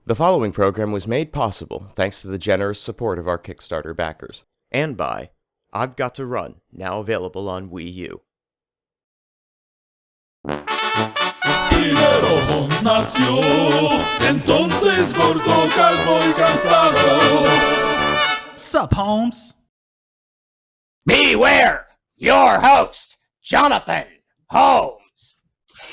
The following program was made possible thanks to the generous support of our Kickstarter backers, and by I've Got to Run, now available on Wii U. Primero Holmes nació, entonces cortó calvo y cansado. Sup, Holmes? Beware, your host, Jonathan Holmes.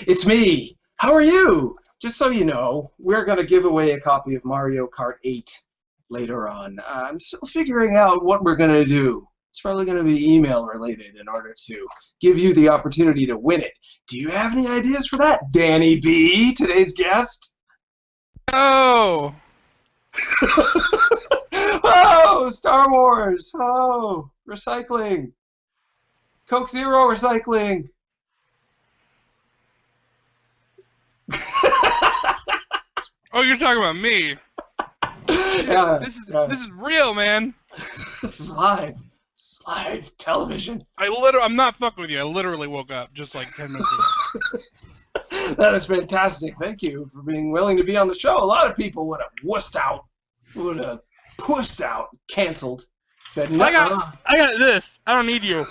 It's me. How are you? Just so you know, we're going to give away a copy of Mario Kart 8 later on. I'm still figuring out what we're going to do. It's probably going to be email related in order to give you the opportunity to win it. Do you have any ideas for that, Danny B, today's guest? Oh! Oh, Star Wars! Oh, recycling! Coke Zero recycling! Oh, you're talking about me. Yeah, this is real, man. This is live. It's live television. I'm not fucking with you. I literally woke up just like 10 minutes ago. That is fantastic. Thank you for being willing to be on the show. A lot of people would have wussed out, would have pussed out, canceled, said no. I got this. I don't need you.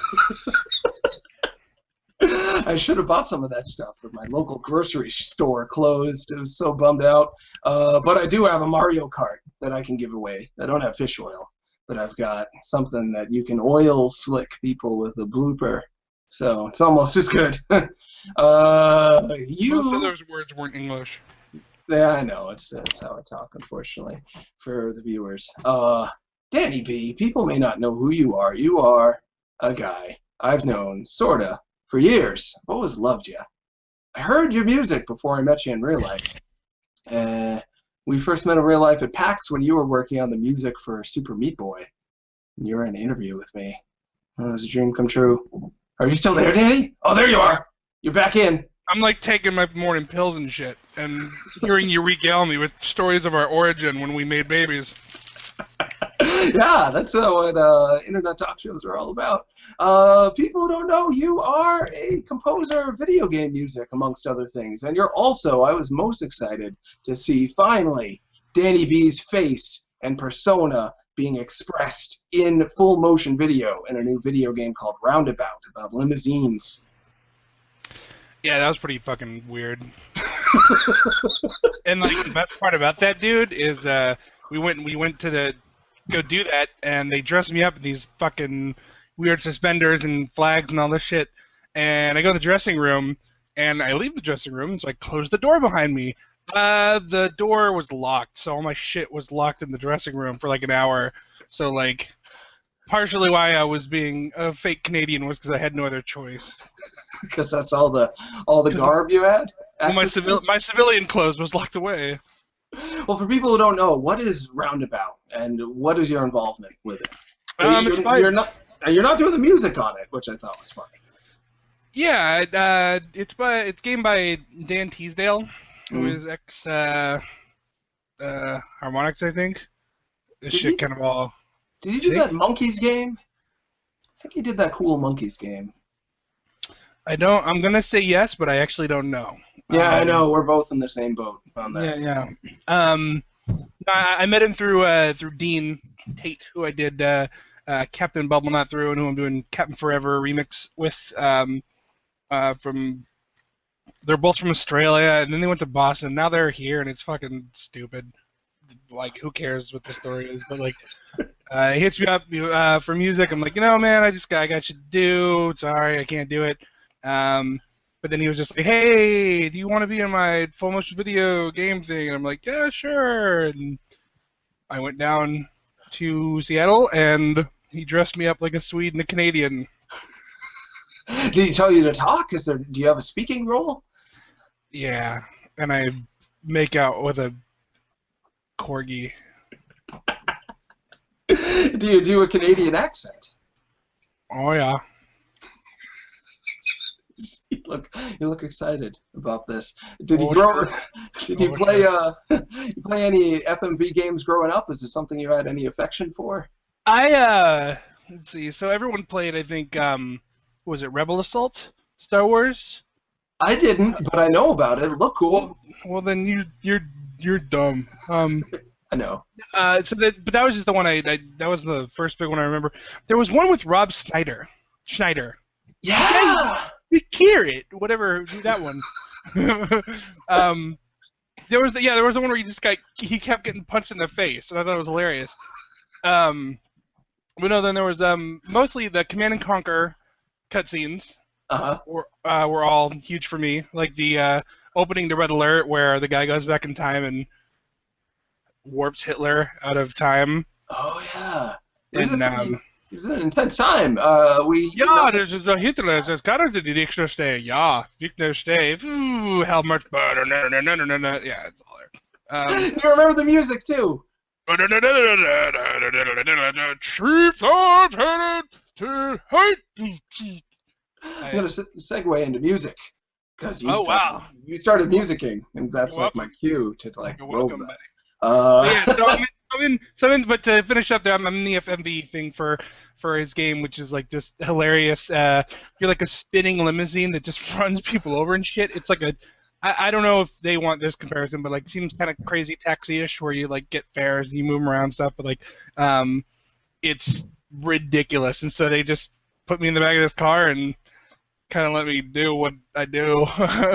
I should have bought some of that stuff, but my local grocery store closed. I was so bummed out. But I do have a Mario Kart that I can give away. I don't have fish oil, but I've got something that you can oil slick people with a blooper. So it's almost as good. Most of those words weren't English. Yeah, I know. It's how I talk, unfortunately, for the viewers. Danny B, people may not know who you are. You are a guy I've known, sorta, for years. I've always loved you. I heard your music before I met you in real life. We first met in real life at PAX when you were working on the music for Super Meat Boy. And you were in an interview with me. It was a dream come true. Are you still there, Danny? Oh, there you are. You're back in. I'm like taking my morning pills and shit, and hearing you regale me with stories of our origin when we made babies. Yeah, that's what internet talk shows are all about. People who don't know, you are a composer of video game music, amongst other things. And you're also, I was most excited to see, finally, Danny B's face and persona being expressed in full motion video in a new video game called Roundabout, about limousines. Yeah, that was pretty fucking weird. And like the best part about that, dude, is we went to go do that, and they dressed me up in these fucking weird suspenders and flags and all this shit. And I go to the dressing room, and I leave the dressing room, so I close the door behind me. The door was locked, so all my shit was locked in the dressing room for like an hour. So like, partially why I was being a fake Canadian was because I had no other choice. Because that's all the garb you had? Well, my civilian clothes was locked away. Well, for people who don't know, what is Roundabout, and what is your involvement with it? You're not doing the music on it, which I thought was funny. Yeah, it's game by Dan Teasdale, who is ex Harmonix, I think. This shit kind of all. Did he do that Monkeys game? I think he did that cool Monkeys game. I'm gonna say yes, but I actually don't know. Yeah, I know. We're both in the same boat on that. Yeah. I met him through Dean Tate, who I did Captain Bubble Not Through, and who I'm doing Captain Forever remix with. They're both from Australia, and then they went to Boston. Now they're here, and it's fucking stupid. Like, who cares what the story is? But like, he hits me up for music. I'm like, man, I got shit to do. Sorry, I can't do it. But then he was just like, hey, do you want to be in my full motion video game thing? And I'm like, yeah, sure. And I went down to Seattle, and he dressed me up like a Swede and a Canadian. Did he tell you to talk? Do you have a speaking role? Yeah, and I make out with a corgi. Do you do a Canadian accent? Oh yeah. You look excited about this. Did you play any FMV games growing up? Is it something you had any affection for? Let's see. So everyone played, I think, was it Rebel Assault? Star Wars? I didn't, but I know about it. It looked cool. Well, then you're dumb. I know. But that was just the one that was the first big one I remember. There was one with Rob Schneider. Yeah. Hear it, whatever that one. There was the one where he kept getting punched in the face, and I thought it was hilarious. But no, then there was mostly the Command and Conquer cutscenes. Were all huge for me, like the opening to Red Alert, where the guy goes back in time and warps Hitler out of time. Oh yeah. It was an intense time. Ja, the Hitler is gerade die nächste stay. Ja, nächste stay. How much better? No. Yeah, it's all there. You remember the music too. Chief Lieutenant to hate. I'm gonna segue into music because you started musicking, and that's You're like my cue to like roll welcome, that. But to finish up there, I'm in the FMV thing for his game, which is like this hilarious. You're like a spinning limousine that just runs people over and shit. It's like I don't know if they want this comparison, but like it seems kind of crazy taxi-ish, where you like get fares and you move them around and stuff. But like, it's ridiculous, and so they just put me in the back of this car and kind of let me do what I do.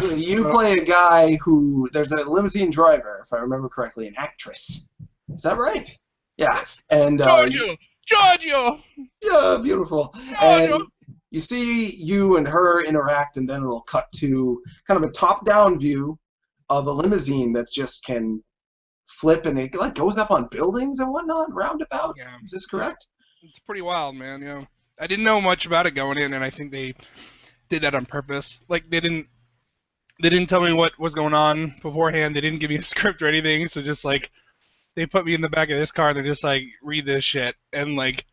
So you play a guy who, there's a limousine driver, if I remember correctly, an actress. Is that right? Yeah. And Giorgio! Yeah, beautiful. Giorgio! And you see you and her interact, and then it'll cut to kind of a top-down view of a limousine that just can flip, and it like goes up on buildings and whatnot, roundabout. Yeah. Is this correct? It's pretty wild, man. Yeah. I didn't know much about it going in, and I think they did that on purpose. Like they didn't tell me what was going on beforehand. They didn't give me a script or anything. So just like they put me in the back of this car and they're just like, read this shit. And like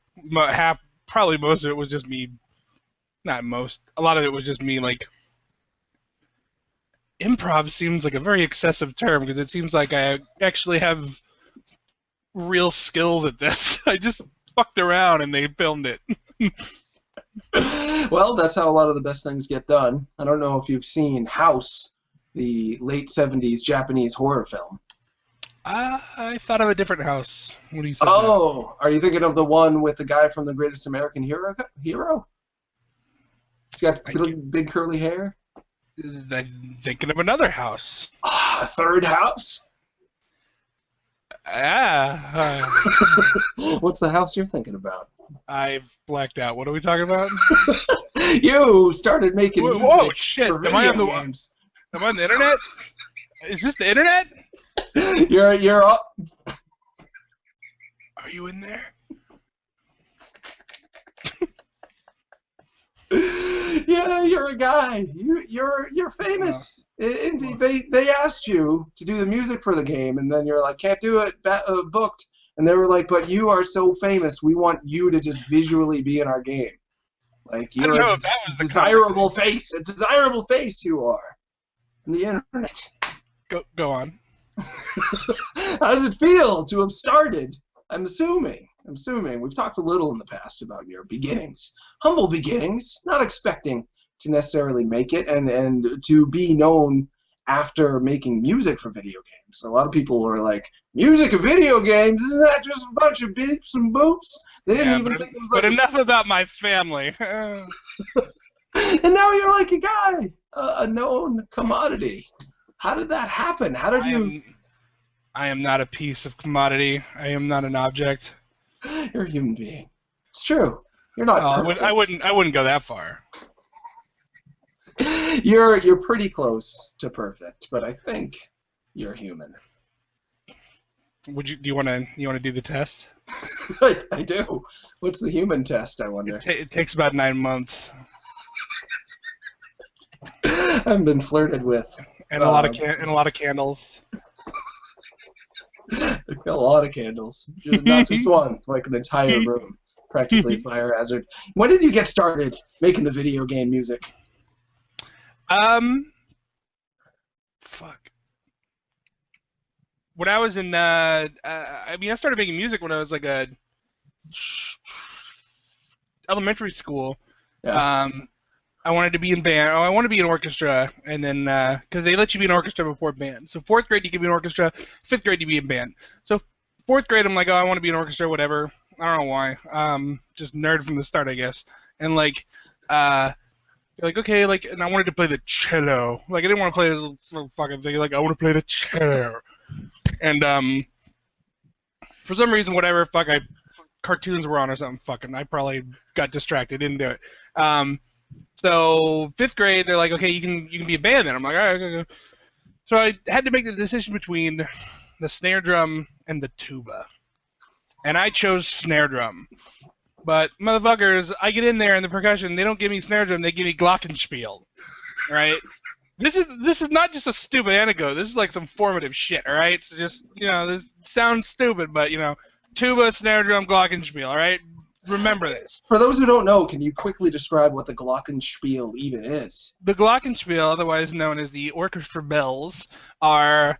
probably most of it was just me. Not most. A lot of it was just me. Like improv seems like a very excessive term because it seems like I actually have real skills at this. I just fucked around and they filmed it. Well, that's how a lot of the best things get done. I don't know if you've seen House, the late 70s Japanese horror film. I thought of a different House. What do you say? Oh, are you thinking of the one with the guy from The Greatest American Hero? He's got big curly hair? I'm thinking of another House. Ah, Third House? What's the house you're thinking about? I've blacked out. What are we talking about? You started making music. Whoa, shit. For Am I on games. Am I on the internet? Is this the internet? You're up. Are you in there? Yeah, you're a guy. You're famous. They asked you to do the music for the game, and then you're like, can't do it, booked. And they were like, but you are so famous, we want you to just visually be in our game. Like you're a desirable face. A desirable face you are. On the internet. Go on. How does it feel to have started? I'm assuming. We've talked a little in the past about your beginnings. Humble beginnings, not expecting to necessarily make it, and to be known after making music for video games. A lot of people were like, music of video games, isn't that just a bunch of beeps and boops? They didn't even think it was like... But enough about my family. And now you're like a guy, a known commodity. How did that happen? How did you... I am not a piece of commodity. I am not an object. You're a human being. It's true. You're not. I wouldn't go that far. You're pretty close to perfect, but I think you're human. Do you want to do the test? I do. What's the human test, I wonder? It takes about 9 months. I've been flirted with. And a lot of candles. I've got a lot of candles. Not just one, like an entire room. Practically a fire hazard. When did you get started making the video game music? Fuck. When I was in, I started making music when I was like elementary school. Yeah. I I wanted to be in band. Oh, I want to be in orchestra, and then because they let you be in orchestra before band. So 4th grade you can be in orchestra, 5th grade you be in band. So 4th grade I'm like, oh, I want to be in orchestra, whatever. I don't know why. Just nerd from the start, I guess. And like, like okay, like, and I wanted to play the cello. Like I didn't want to play this little fucking thing. Like I want to play the cello. And for some reason, whatever, cartoons were on or something. Fucking, I probably got distracted, didn't do it. So 5th grade, they're like, okay, you can be a band then. I'm like, all right, okay. So I had to make the decision between the snare drum and the tuba, and I chose snare drum. But motherfuckers, I get in there and the percussion, they don't give me snare drum, they give me glockenspiel, right? This is not just a stupid anecdote. This is like some formative shit, all right? So just, this sounds stupid, but tuba, snare drum, glockenspiel, all right? Remember this. For those who don't know, can you quickly describe what the glockenspiel even is? The glockenspiel, otherwise known as the orchestra bells, are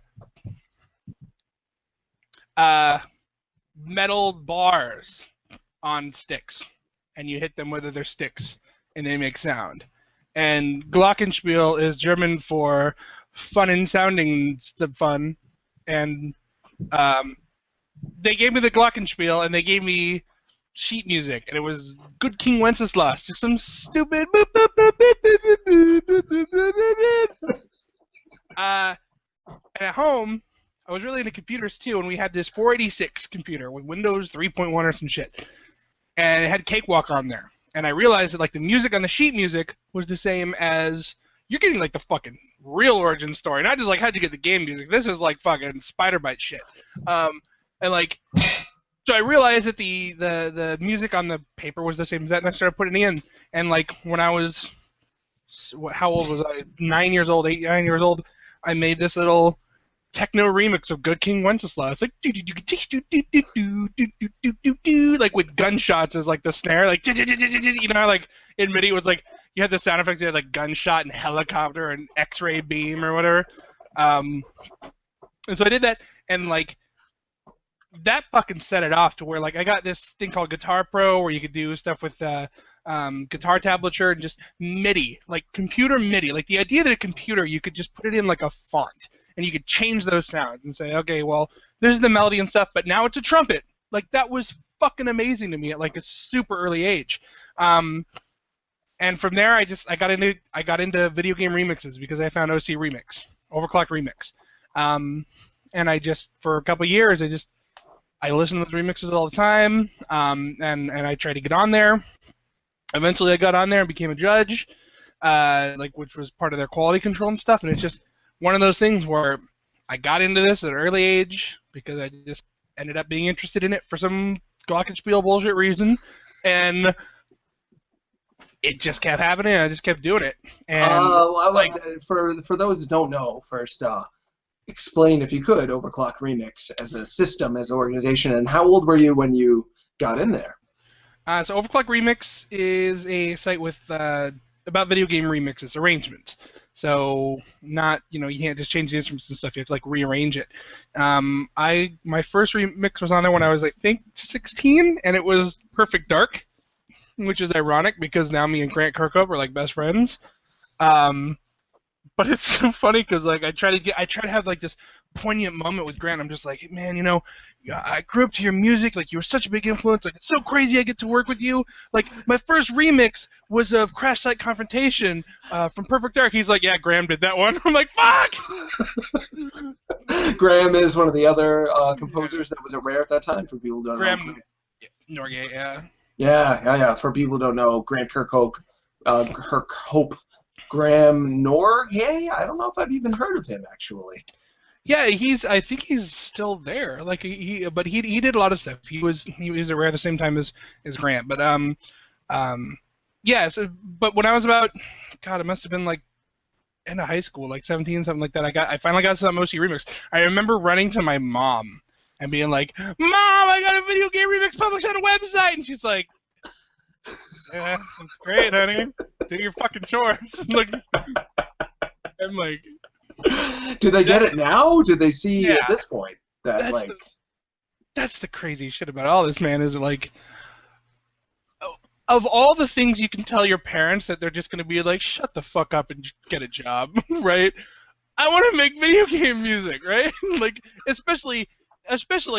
metal bars on sticks, and you hit them whether they're sticks, and they make sound. And glockenspiel is German for fun and sounding fun, and they gave me the glockenspiel, and they gave me sheet music, and it was Good King Wenceslas, just some stupid and at home, I was really into computers too, and we had this 486 computer with Windows 3.1 or some shit, and it had Cakewalk on there. And I realized that like the music on the sheet music was the same as you're getting like the fucking real origin story, not just like how'd you get the game music. This is like fucking spider bite shit. And like, so I realized that the music on the paper was the same as that, and I started putting it in. And like when I was, how old was I? 9 years old, 8, 9 years old. I made this little techno remix of Good King Wenceslas, like like with gunshots as like the snare, like like in MIDI it was like you had the sound effects, you had like gunshot and helicopter and X-ray beam or whatever, and so I did that, and like that fucking set it off to where like I got this thing called Guitar Pro where you could do stuff with guitar tablature and just MIDI, like computer MIDI, like the idea that a computer you could just put it in like a font. And you could change those sounds and say, okay, well, this is the melody and stuff, but now it's a trumpet. Like, that was fucking amazing to me at, like, a super early age. And from there, I got into video game remixes because I found OC Remix, Overclocked Remix. And I just, for a couple of years, I listened to those remixes all the time, and I tried to get on there. Eventually, I got on there and became a judge, which was part of their quality control and stuff, and it's just one of those things where I got into this at an early age because I just ended up being interested in it for some glockenspiel bullshit reason, and it just kept happening. I just kept doing it. And like for those that don't know, first explain if you could Overclock Remix as a system, as an organization, and how old were you when you got in there? So Overclock Remix is a site with about video game remixes, arrangements. So not, you can't just change the instruments and stuff. You have to like rearrange it. My first remix was on there when I was, I think, 16, and it was Perfect Dark, which is ironic because now me and Grant Kirkhope are like best friends. But it's so funny because like I try to have like this poignant moment with Grant. I'm just like, man, I grew up to your music. Like you were such a big influence. Like it's so crazy I get to work with you. Like my first remix was of Crash Site Confrontation from Perfect Dark. He's like, yeah, Graham did that one. I'm like, fuck. Graham is one of the other composers that was at Rare at that time. For people who don't know. Graham Norgate, yeah. Yeah. For people who don't know, Grant Kirkhope, Graham Norgay? I don't know if I've even heard of him actually. Yeah, I think he's still there. Like but he did a lot of stuff. He was at Rare at the same time as Grant. But yeah. So, but when I was about, God, it must have been like end of high school, like 17, something like that. I finally got some OC Remix. I remember running to my mom and being like, "Mom, I got a video game remix published on a website," and she's like, "Yeah, that's great, honey. Do your fucking chores." Look, I'm like, do they get it now? Do they see at this point that that's the crazy shit about all this, man? Is like, of all the things you can tell your parents that they're just going to be like, shut the fuck up and get a job, right? I want to make video game music, right? Like, especially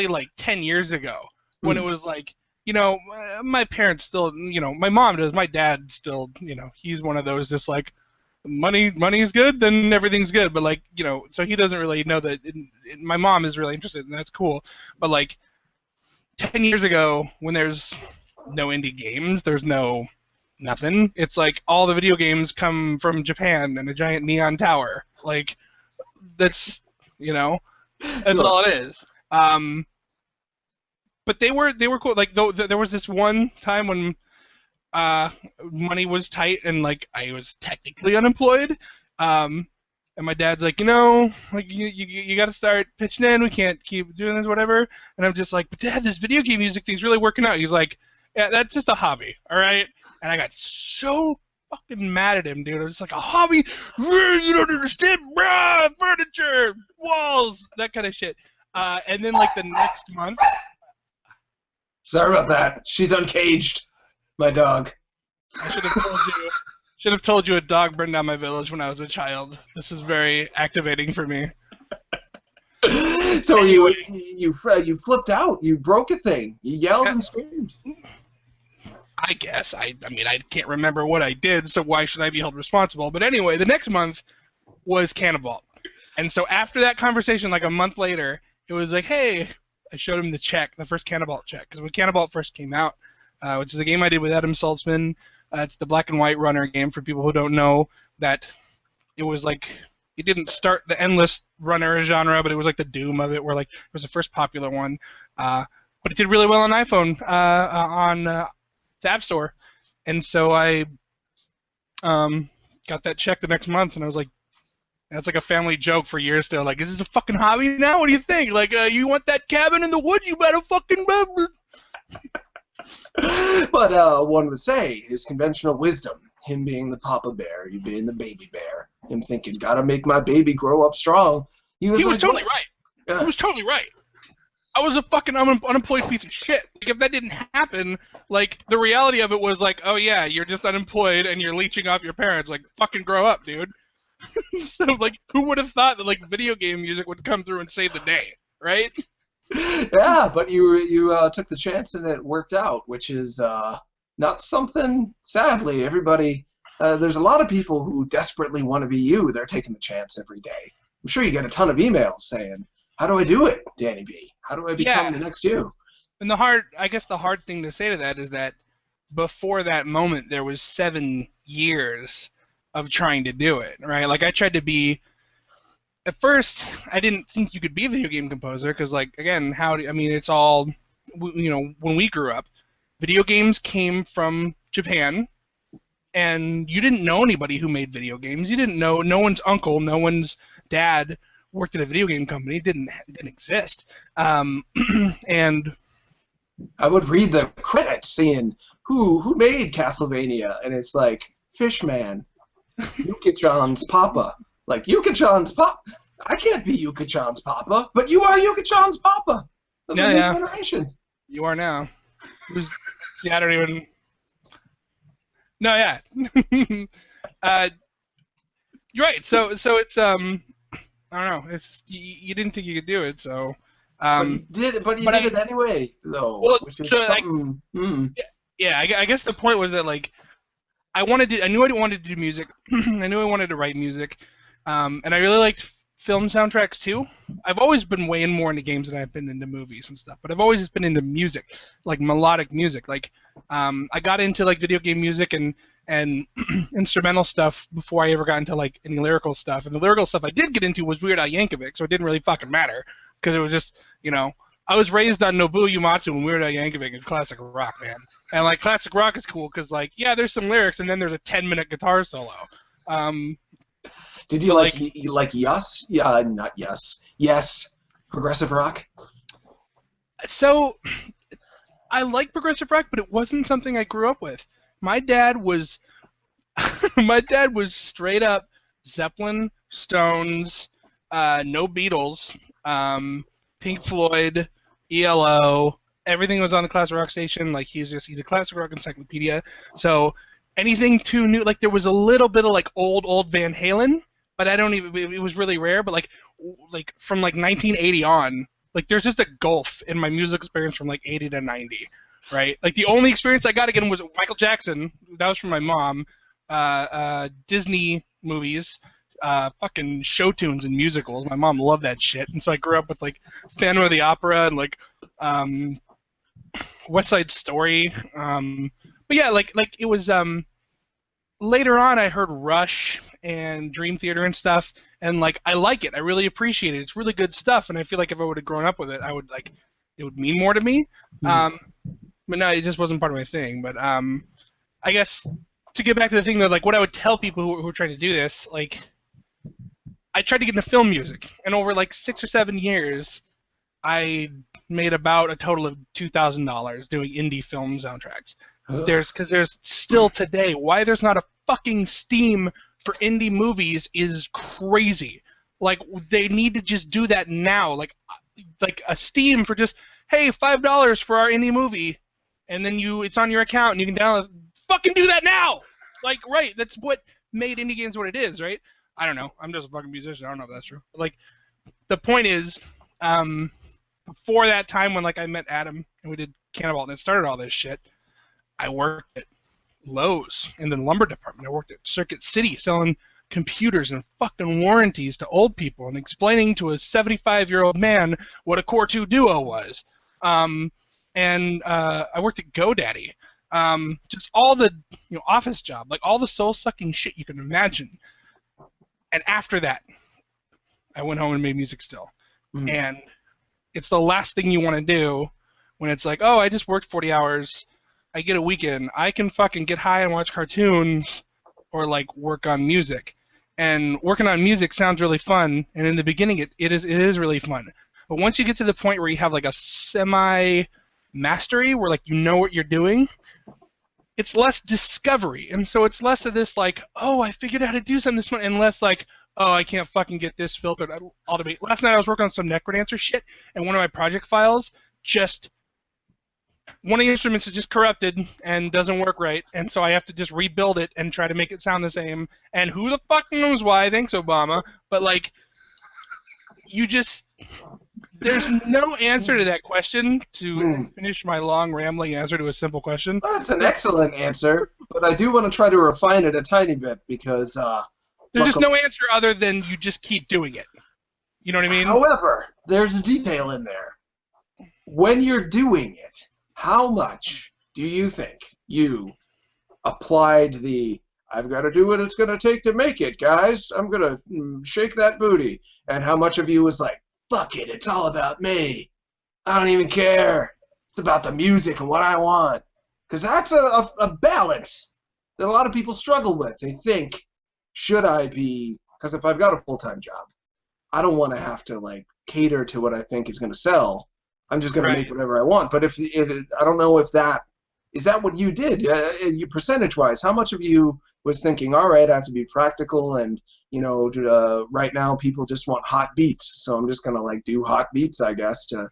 like 10 years ago when it was like, you know, my parents still, you know, my mom does, my dad still, you know, he's one of those just like, money's good, then everything's good. But like, you know, so he doesn't really know that. My mom is really interested, and that's cool. But like 10 years ago, when there's no indie games, there's no nothing. It's like all the video games come from Japan and a giant neon tower. Like that's, you know, that's all it is. But they were cool. Like there was this one time when money was tight and like I was technically unemployed. And my dad's like, you know, like you got to start pitching in. We can't keep doing this, whatever. And I'm just like, but Dad, this video game music thing's really working out. He's like, yeah, that's just a hobby, all right. And I got so fucking mad at him, dude. I was just like, a hobby? You don't understand, bruh. Furniture, walls, that kind of shit. And then like the next month. Sorry about that. She's uncaged. My dog. I should have told you a dog burned down my village when I was a child. This is very activating for me. So anyway. you flipped out. You broke a thing. You yelled and screamed. I guess. I mean, I can't remember what I did, so why should I be held responsible? But anyway, the next month was Cannibal. And so after that conversation, like a month later, it was like, hey, I showed him the check, the first Cannibal check. Because when Cannibal first came out, which is a game I did with Adam Saltzman, it's the black and white runner game for people who don't know that it was like, it didn't start the endless runner genre, but it was like the Doom of it, where like it was the first popular one. But it did really well on iPhone, on the App Store. And so I got that check the next month, and I was like, that's like a family joke for years still. Like, is this a fucking hobby now? What do you think? Like, you want that cabin in the woods? You better fucking remember. But one would say his conventional wisdom, him being the papa bear, you being the baby bear, him thinking, gotta make my baby grow up strong. He was totally right. He was totally right. I was a fucking unemployed piece of shit. Like, if that didn't happen, like, the reality of it was like, oh yeah, you're just unemployed and you're leeching off your parents. Like, fucking grow up, dude. So, like, who would have thought that, like, video game music would come through and save the day, right? Yeah, but you took the chance and it worked out, which is not something, sadly, everybody, there's a lot of people who desperately want to be you. They're taking the chance every day. I'm sure you get a ton of emails saying, how do I do it, Danny B? How do I become the next you? And I guess the hard thing to say to that is that before that moment, there was 7 years of trying to do it, right? Like, I tried to be, at first, I didn't think you could be a video game composer, because, like, again, it's all, you know, when we grew up, video games came from Japan, and you didn't know anybody who made video games. You didn't know, no one's uncle, no one's dad worked at a video game company. It didn't exist. And I would read the credits seeing who made Castlevania, and it's like, Fishman, Yuki-chan's papa. Like, Yuki-chan's papa. I can't be Yuki-chan's papa, but you are Yuki-chan's papa. Of the new generation. You are now. See, I don't even... No, yeah. You're right. So it's, I don't know. It's you didn't think you could do it, so... but you did it anyway, though. Well, which is so, something... Yeah, I guess the point was that, like, I knew I wanted to do music. I knew I wanted to write music. And I really liked film soundtracks, too. I've always been way more into games than I've been into movies and stuff. But I've always just been into music, like melodic music. Like, I got into, like, video game music and instrumental stuff before I ever got into, like, any lyrical stuff. And the lyrical stuff I did get into was Weird Al Yankovic, so it didn't really fucking matter. Because it was just, you know, I was raised on Nobuo Uematsu and Weird Al Yankovic and classic rock, man. And, like, classic rock is cool because, like, yeah, there's some lyrics and then there's a 10-minute guitar solo. Did you like Yes? Yeah, not Yes. Yes. Progressive rock? So, I like progressive rock, but it wasn't something I grew up with. My dad was straight up Zeppelin, Stones, no Beatles, Pink Floyd, ELO, everything was on the classic rock station. Like he's a classic rock encyclopedia. So anything too new, like there was a little bit of like old Van Halen, but I don't even. It was really rare. But like from like 1980 on, like there's just a gulf in my music experience from like 80 to 90, right? Like the only experience I got again was Michael Jackson. That was from my mom. Disney movies. Fucking show tunes and musicals. My mom loved that shit, and so I grew up with like Phantom of the Opera and like West Side Story. But yeah, like it was. Later on, I heard Rush and Dream Theater and stuff, and like I like it. I really appreciate it. It's really good stuff, and I feel like if I would have grown up with it, I would like it would mean more to me. But no, it just wasn't part of my thing. But I guess to get back to the thing though, like what I would tell people who are trying to do this, like. I tried to get into film music, and over like 6 or 7 years, I made about a total of $2,000 doing indie film soundtracks. There's still today, why there's not a fucking Steam for indie movies is crazy. Like, they need to just do that now. Like a Steam for just, hey, $5 for our indie movie, and then it's on your account, and you can download. Fucking do that now! Like, right, that's what made indie games what it is, right? I don't know. I'm just a fucking musician. I don't know if that's true. But, like, the point is, before that time when, like, I met Adam and we did Cannibal and it started all this shit, I worked at Lowe's in the lumber department. I worked at Circuit City selling computers and fucking warranties to old people and explaining to a 75-year-old man what a Core 2 Duo was. And I worked at GoDaddy. Just all the office job, like all the soul-sucking shit you can imagine. And after that, I went home and made music still. And it's the last thing you want to do when it's like, oh, I just worked 40 hours. I get a weekend. I can fucking get high and watch cartoons or, like, work on music. And working on music sounds really fun. And in the beginning, it is really fun. But once you get to the point where you have, like, a semi-mastery where, like, you know what you're doing, it's less discovery, and so it's less of this like, oh, I figured out how to do something this one, and less like, oh, I can't fucking get this filtered. I'll automate. Last night I was working on some Necrodancer shit, and one of my project files one of the instruments is just corrupted and doesn't work right, and so I have to just rebuild it and try to make it sound the same, and who the fuck knows why, thanks Obama, but like, there's no answer to that question. To finish my long, rambling answer to a simple question. Well, that's an excellent answer, but I do want to try to refine it a tiny bit because... there's just no answer other than you just keep doing it. You know what I mean? However, there's a detail in there. When you're doing it, how much do you think you applied the... I've got to do what it's going to take to make it, guys. I'm going to shake that booty. And how much of you was like, fuck it, it's all about me. I don't even care. It's about the music and what I want. Because that's a balance that a lot of people struggle with. They think, should I be... Because if I've got a full-time job, I don't want to have to, like, cater to what I think is going to sell. I'm just going to make whatever I want. But I don't know if that... Is that what you did? You percentage-wise, how much of you was thinking, all right, I have to be practical, and right now people just want hot beats, so I'm just gonna like do hot beats, I guess, to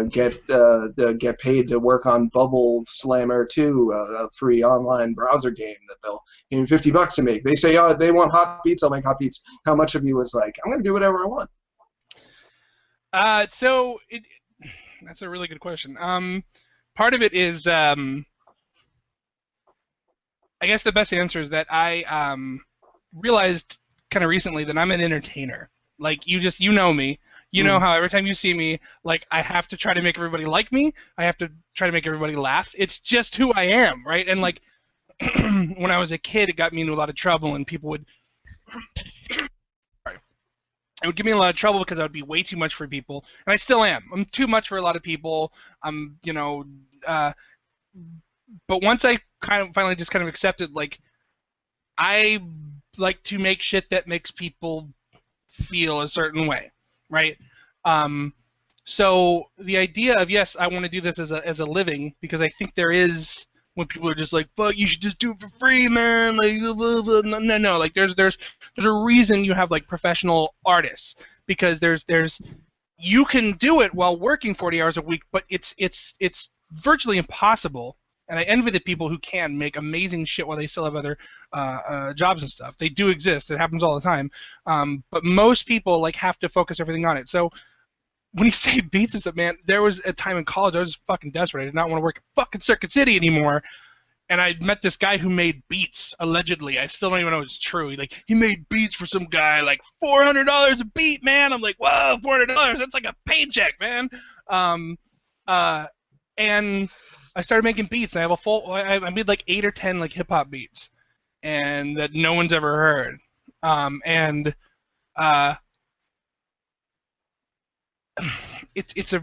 get paid to work on Bubble Slammer 2, a free online browser game that they'll give me $50 to make. They say, oh, they want hot beats, I'll make hot beats. How much of you was like, I'm gonna do whatever I want? That's a really good question. Part of it is, I guess the best answer is that I realized kind of recently that I'm an entertainer. Like, you know me. You know how every time you see me, like, I have to try to make everybody like me. I have to try to make everybody laugh. It's just who I am, right? And, like, when I was a kid, it got me into a lot of trouble, and people would... It would give me a lot of trouble because I would be way too much for people, and I still am. I'm too much for a lot of people. But once I finally just accepted, like, I like to make shit that makes people feel a certain way, right? So the idea of, yes, I want to do this as a living, because I think there is, when people are just like, fuck, you should just do it for free, man, like, blah, blah, blah. No, like, there's a reason you have, like, professional artists, because there's you can do it while working 40 hours a week, but it's virtually impossible. And I envy the people who can make amazing shit while they still have other jobs and stuff. They do exist. It happens all the time. But most people like have to focus everything on it. So when you say beats and stuff, man, there was a time in college I was just fucking desperate. I did not want to work at fucking Circuit City anymore. And I met this guy who made beats, allegedly. I still don't even know if it's true. He made beats for some guy, like $400 a beat, man. I'm like, whoa, $400, that's like a paycheck, man. And I started making beats. I have I made like 8 or 10 like hip hop beats, and that no one's ever heard. It's a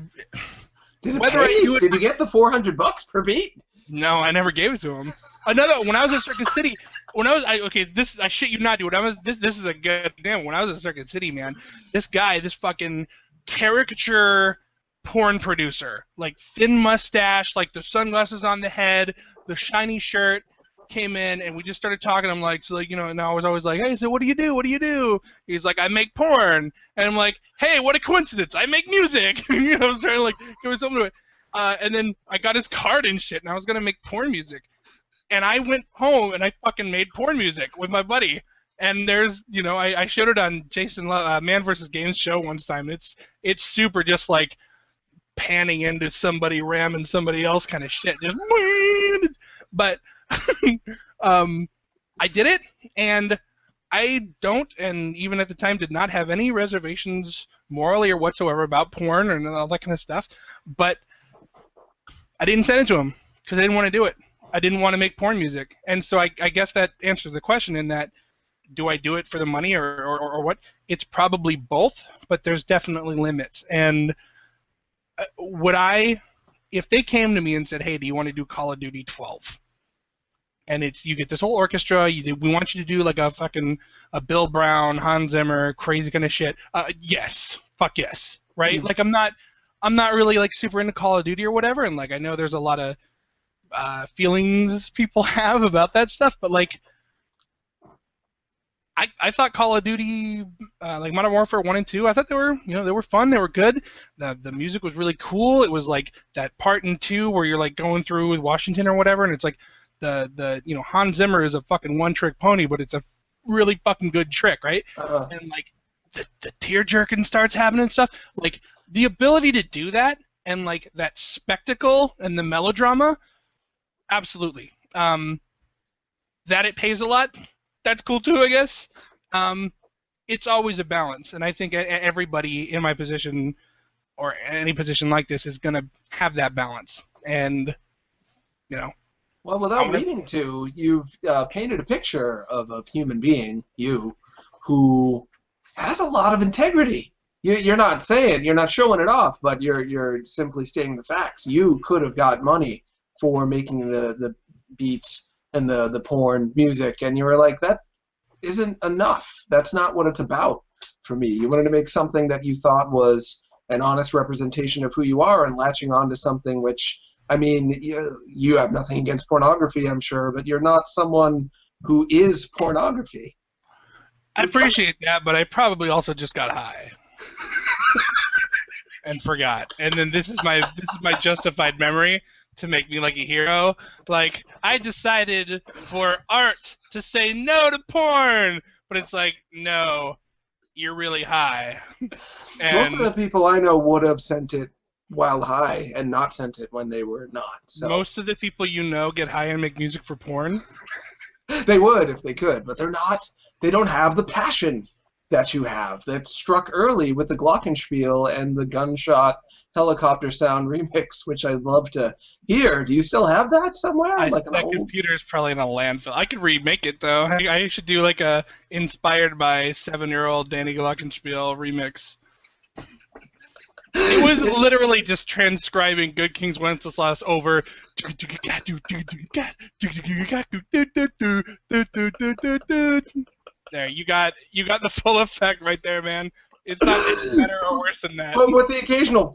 Did you get the $400 per beat? No, I never gave it to him. When I was at Circuit City, I shit you not, dude. This is a good damn. When I was at Circuit City, man, this fucking caricature porn producer, like thin mustache, like the sunglasses on the head, the shiny shirt, came in and we just started talking. I'm like, and I was always like, hey, so what do you do? What do you do? He's like, I make porn. And I'm like, hey, what a coincidence. I make music. I was trying to like give me something to it. And then I got his card and shit, and I was going to make porn music. And I went home, and I fucking made porn music with my buddy. And there's, I showed it on Jason Man vs. Games show one time. It's super just like panning into somebody ramming somebody else kind of shit. Just, but I did it, and I don't, and even at the time did not have any reservations morally or whatsoever about porn and all that kind of stuff. But I didn't send it to him because I didn't want to do it. I didn't want to make porn music. And so I guess that answers the question in that, do I do it for the money or what? It's probably both, but there's definitely limits. And if they came to me and said, hey, do you want to do Call of Duty 12? And you get this whole orchestra, we want you to do like a Bill Brown, Hans Zimmer, crazy kind of shit. Yes. Fuck yes. Right? Like I'm not really like super into Call of Duty or whatever, and like I know there's a lot of feelings people have about that stuff, but like I thought Call of Duty, like Modern Warfare 1 and 2, I thought they were fun, they were good. The music was really cool. It was like that part in 2 where you're like going through with Washington or whatever, and it's like the Hans Zimmer is a fucking one-trick pony, but it's a really fucking good trick, right? And like the tear-jerking starts happening and stuff. Like the ability to do that and like that spectacle and the melodrama, absolutely. That it pays a lot, that's cool too, I guess. It's always a balance, and I think everybody in my position or any position like this is going to have that balance. And, Well, without meaning to, you've painted a picture of a human being, who has a lot of integrity. You're not showing it off, but you're simply stating the facts. You could have got money for making the beats and the porn music, and you were like, that isn't enough. That's not what it's about for me. You wanted to make something that you thought was an honest representation of who you are, and latching on to something which, I mean, you have nothing against pornography, I'm sure, but you're not someone who is pornography. I appreciate that, but I probably also just got high and forgot. And then this is my justified memory to make me like a hero. Like, I decided for art to say no to porn, but it's like, no, you're really high. And most of the people I know would have sent it while high and not sent it when they were not. So. Most of the people get high and make music for porn? They would if they could, but they're not. They don't have the passion that you have. That struck early with the Glockenspiel and the gunshot helicopter sound remix, which I'd love to hear. Do you still have that somewhere? That computer's probably in a landfill. I could remake it, though. I should do like a inspired by 7-year-old Danny Glockenspiel remix. It was literally just transcribing Good King's Wenceslas over. There, you got the full effect right there, man. It's not any better or worse than that. But with the occasional,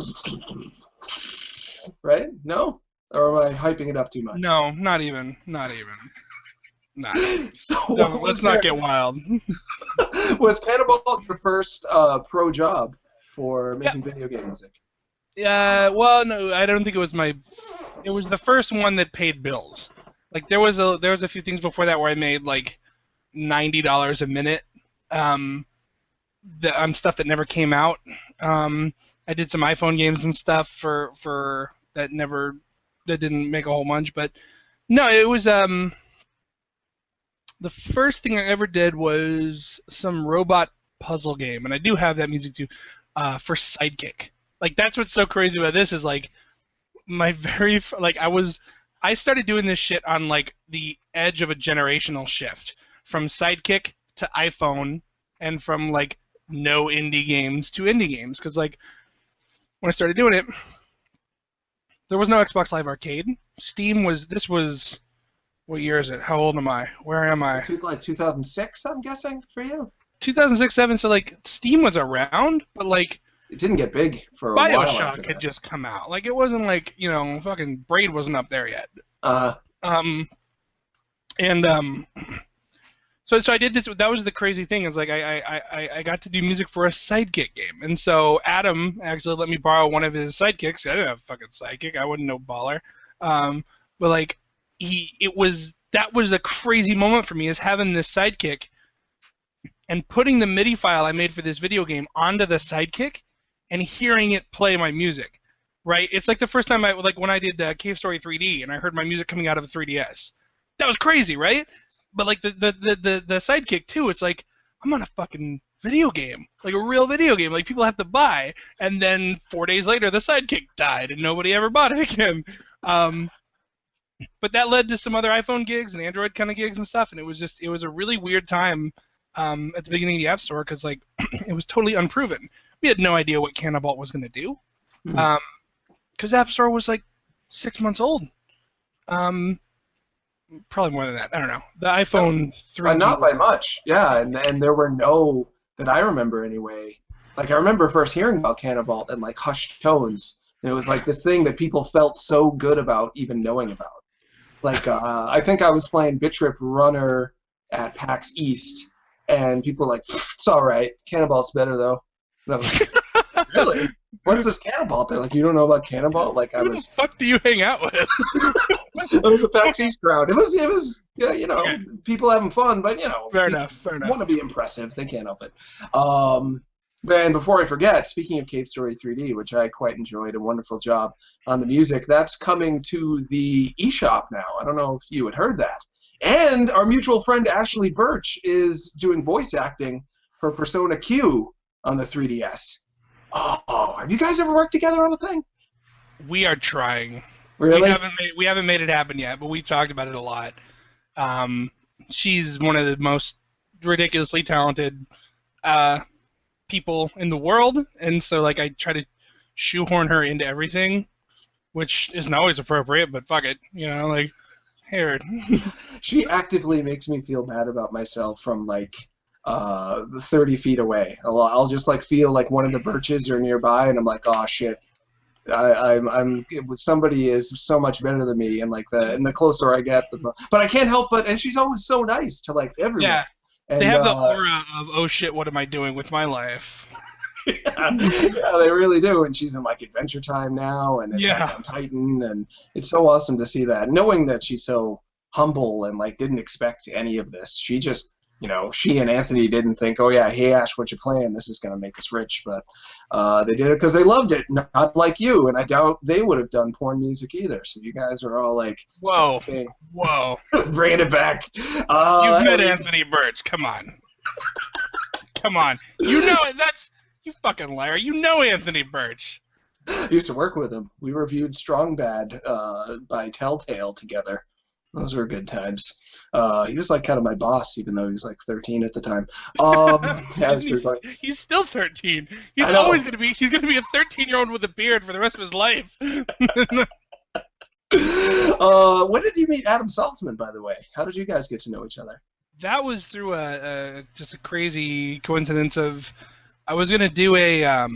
right? No? Or am I hyping it up too much? No, not even. So let's not get wild. Was Cannibal your first pro job for making video game music? Well, no, I don't think it was my. It was the first one that paid bills. Like there was a few things before that where I made like $90 a minute on stuff that never came out. I did some iPhone games and stuff for that didn't make a whole bunch, but no, it was the first thing I ever did was some robot puzzle game, and I do have that music too, for Sidekick. Like that's what's so crazy about this is like my very I started doing this shit on like the edge of a generational shift from Sidekick to iPhone and from like no indie games to indie games because like when I started doing it there was no Xbox Live Arcade. Steam was what year is it? How old am I? Where am I? Like 2006, I'm guessing, for you? 2006, 7, so like Steam was around, but like it didn't get big for a while. BioShock had just come out. Like it wasn't like, fucking Braid wasn't up there yet. So I did this. That was the crazy thing. Is like I got to do music for a Sidekick game, and so Adam actually let me borrow one of his sidekicks. I didn't have a fucking sidekick. I wasn't no baller. But like that was a crazy moment for me, is having this sidekick and putting the MIDI file I made for this video game onto the sidekick and hearing it play my music. Right? It's like the first time when I did Cave Story 3D and I heard my music coming out of a 3DS. That was crazy, right? But like the sidekick too, it's like I'm on a fucking video game, like a real video game, like people have to buy. And then 4 days later, the sidekick died, and nobody ever bought it again. But that led to some other iPhone gigs and Android kind of gigs and stuff, and it was a really weird time at the beginning of the App Store because like it was totally unproven. We had no idea what Cannibalt was going to do, because App Store was like 6 months old. Probably more than that. I don't know. The iPhone 3G. Not by much. Yeah, and there were no, that I remember anyway. Like I remember first hearing about Cannibalt and like hushed tones. And it was like this thing that people felt so good about even knowing about. Like I think I was playing Bitrip Runner at PAX East, and people were like, "It's all right. Cannibalt's better though." And I was like, "Really? What is this Cannibalt?" They're like, "You don't know about Cannibalt?" Like Who the fuck do you hang out with? It was a PAX East crowd. It was yeah, Okay. people having fun, but Fair enough. want to be impressive. They can't help it. And before I forget, speaking of Cave Story 3D, which I quite enjoyed, a wonderful job on the music, that's coming to the eShop now. I don't know if you had heard that. And our mutual friend Ashley Birch is doing voice acting for Persona Q on the 3DS. Oh, have you guys ever worked together on a thing? We are trying. Really? We haven't made it happen yet, but we've talked about it a lot. She's one of the most ridiculously talented people in the world, and so like I try to shoehorn her into everything, which isn't always appropriate, but fuck it, like here. She actively makes me feel bad about myself from like 30 feet away. I'll just like feel like one of the Birches are nearby, and I'm like, oh shit. I'm somebody is so much better than me, and the closer I get, but I can't help but, and she's always so nice to like everyone. Yeah, and, they have the aura of oh shit, what am I doing with my life? Yeah, they really do. And she's in like Adventure Time now, and it's like on Titan, and it's so awesome to see that. Knowing that she's so humble and like didn't expect any of this, she just. She and Anthony didn't think, oh yeah, hey Ash, what you playing? This is going to make us rich. But they did it because they loved it, not like you. And I doubt they would have done porn music either. So you guys are all like, whoa, bringing it back. You've met Anthony Birch. Come on. Come on. You fucking liar. You know Anthony Birch. I used to work with him. We reviewed Strong Bad by Telltale together. Those were good times. He was like kind of my boss, even though he was like 13 at the time. He's still 13. He's always going to be. He's going to be a 13-year-old with a beard for the rest of his life. When did you meet Adam Saltzman, by the way? How did you guys get to know each other? That was through just a crazy coincidence of I was going to do a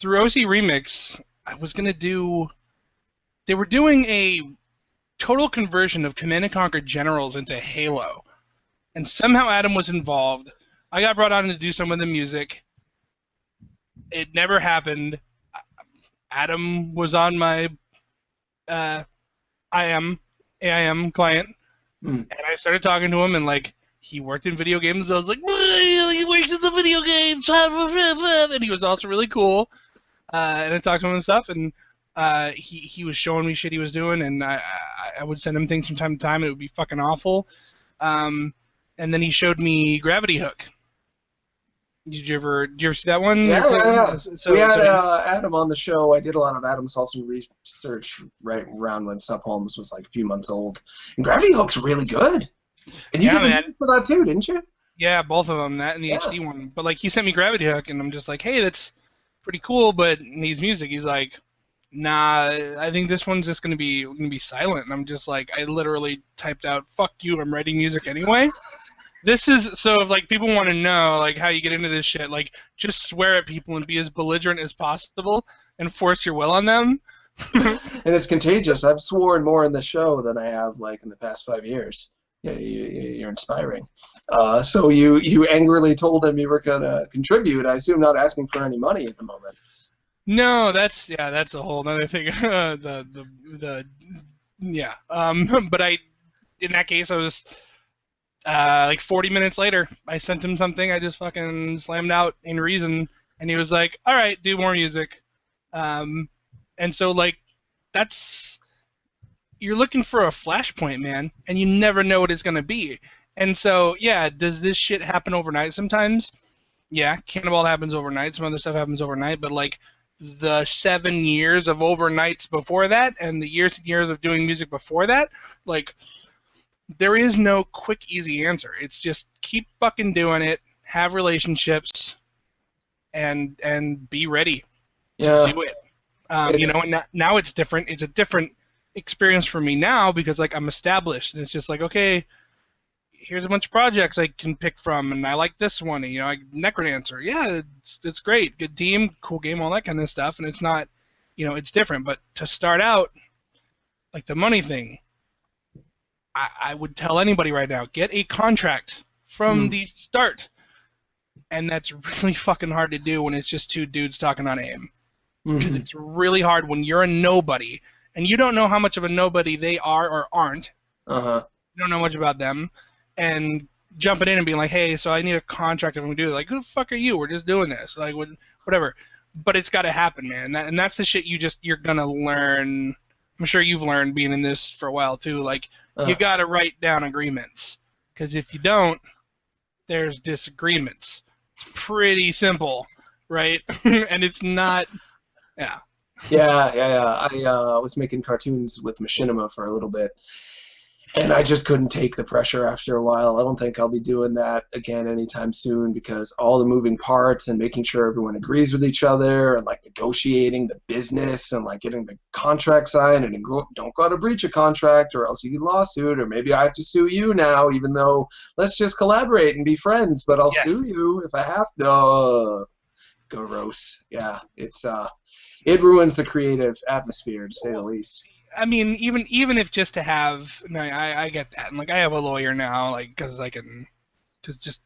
through OC Remix. I was going to do. They were doing a total conversion of Command & Conquer Generals into Halo. And somehow Adam was involved. I got brought on to do some of the music. it never happened. Adam was on my AIM client, and I started talking to him, and like he worked in video games. I was like, he works in the video games, and he was also really cool. And I talked to him and stuff, and he was showing me shit he was doing, and I would send him things from time to time, and it would be fucking awful. And then he showed me Gravity Hook. Did you ever see that one? Yeah. We had Adam on the show. I did a lot of Adam Salson research right around when Sub Holmes was like a few months old. And Gravity Hook's really good. And you did the music for that too, didn't you? Yeah, both of them, that and the HD one. But like he sent me Gravity Hook, and I'm just like, hey, that's pretty cool, but it needs music. He's like, nah, I think this one's just gonna be silent. And I'm just like, I literally typed out, fuck you, I'm writing music anyway. This is, so if like people want to know like how you get into this shit, like just swear at people and be as belligerent as possible and force your will on them. And it's contagious. I've sworn more in the show than I have like in the past 5 years. Yeah, you're inspiring. So you angrily told him you were gonna contribute. I assume not asking for any money at the moment. No, that's a whole other thing. But in that case I was. Like 40 minutes later, I sent him something. I just fucking slammed out in Reason, and he was like, "All right, do more music." And so like, you're looking for a flashpoint, man, and you never know what it's gonna be. And so yeah, does this shit happen overnight sometimes? Yeah, Cannibal happens overnight. Some other stuff happens overnight, but like the 7 years of overnights before that, and the years and years of doing music before that, like. There is no quick, easy answer. It's just keep fucking doing it, have relationships, and be ready to do it. And now it's different. It's a different experience for me now because like I'm established, and it's just like, okay, here's a bunch of projects I can pick from, and I like this one. And, like Necrodancer, yeah, it's great, good team, cool game, all that kind of stuff. And it's not, it's different. But to start out, like the money thing. I would tell anybody right now, get a contract from the start. And that's really fucking hard to do when it's just two dudes talking on AIM. Because it's really hard when you're a nobody, and you don't know how much of a nobody they are or aren't. You don't know much about them. And jumping in and being like, hey, so I need a contract if I'm going to do it. Like, who the fuck are you? We're just doing this. Like, whatever. But it's got to happen, man. And that's the shit you're going to learn. I'm sure you've learned being in this for a while, too. Like, you got to write down agreements. Because if you don't, there's disagreements. It's pretty simple, right? And it's not... Yeah. I was making cartoons with Machinima for a little bit. And I just couldn't take the pressure after a while. I don't think I'll be doing that again anytime soon because all the moving parts and making sure everyone agrees with each other and like negotiating the business and like getting the contract signed and don't go to breach a contract or else you get a lawsuit or maybe I have to sue you now even though let's just collaborate and be friends but I'll sue you if I have to. Gross. Yeah, it's it ruins the creative atmosphere to say the least. I mean, even if just to have, I get that, and like I have a lawyer now, like because just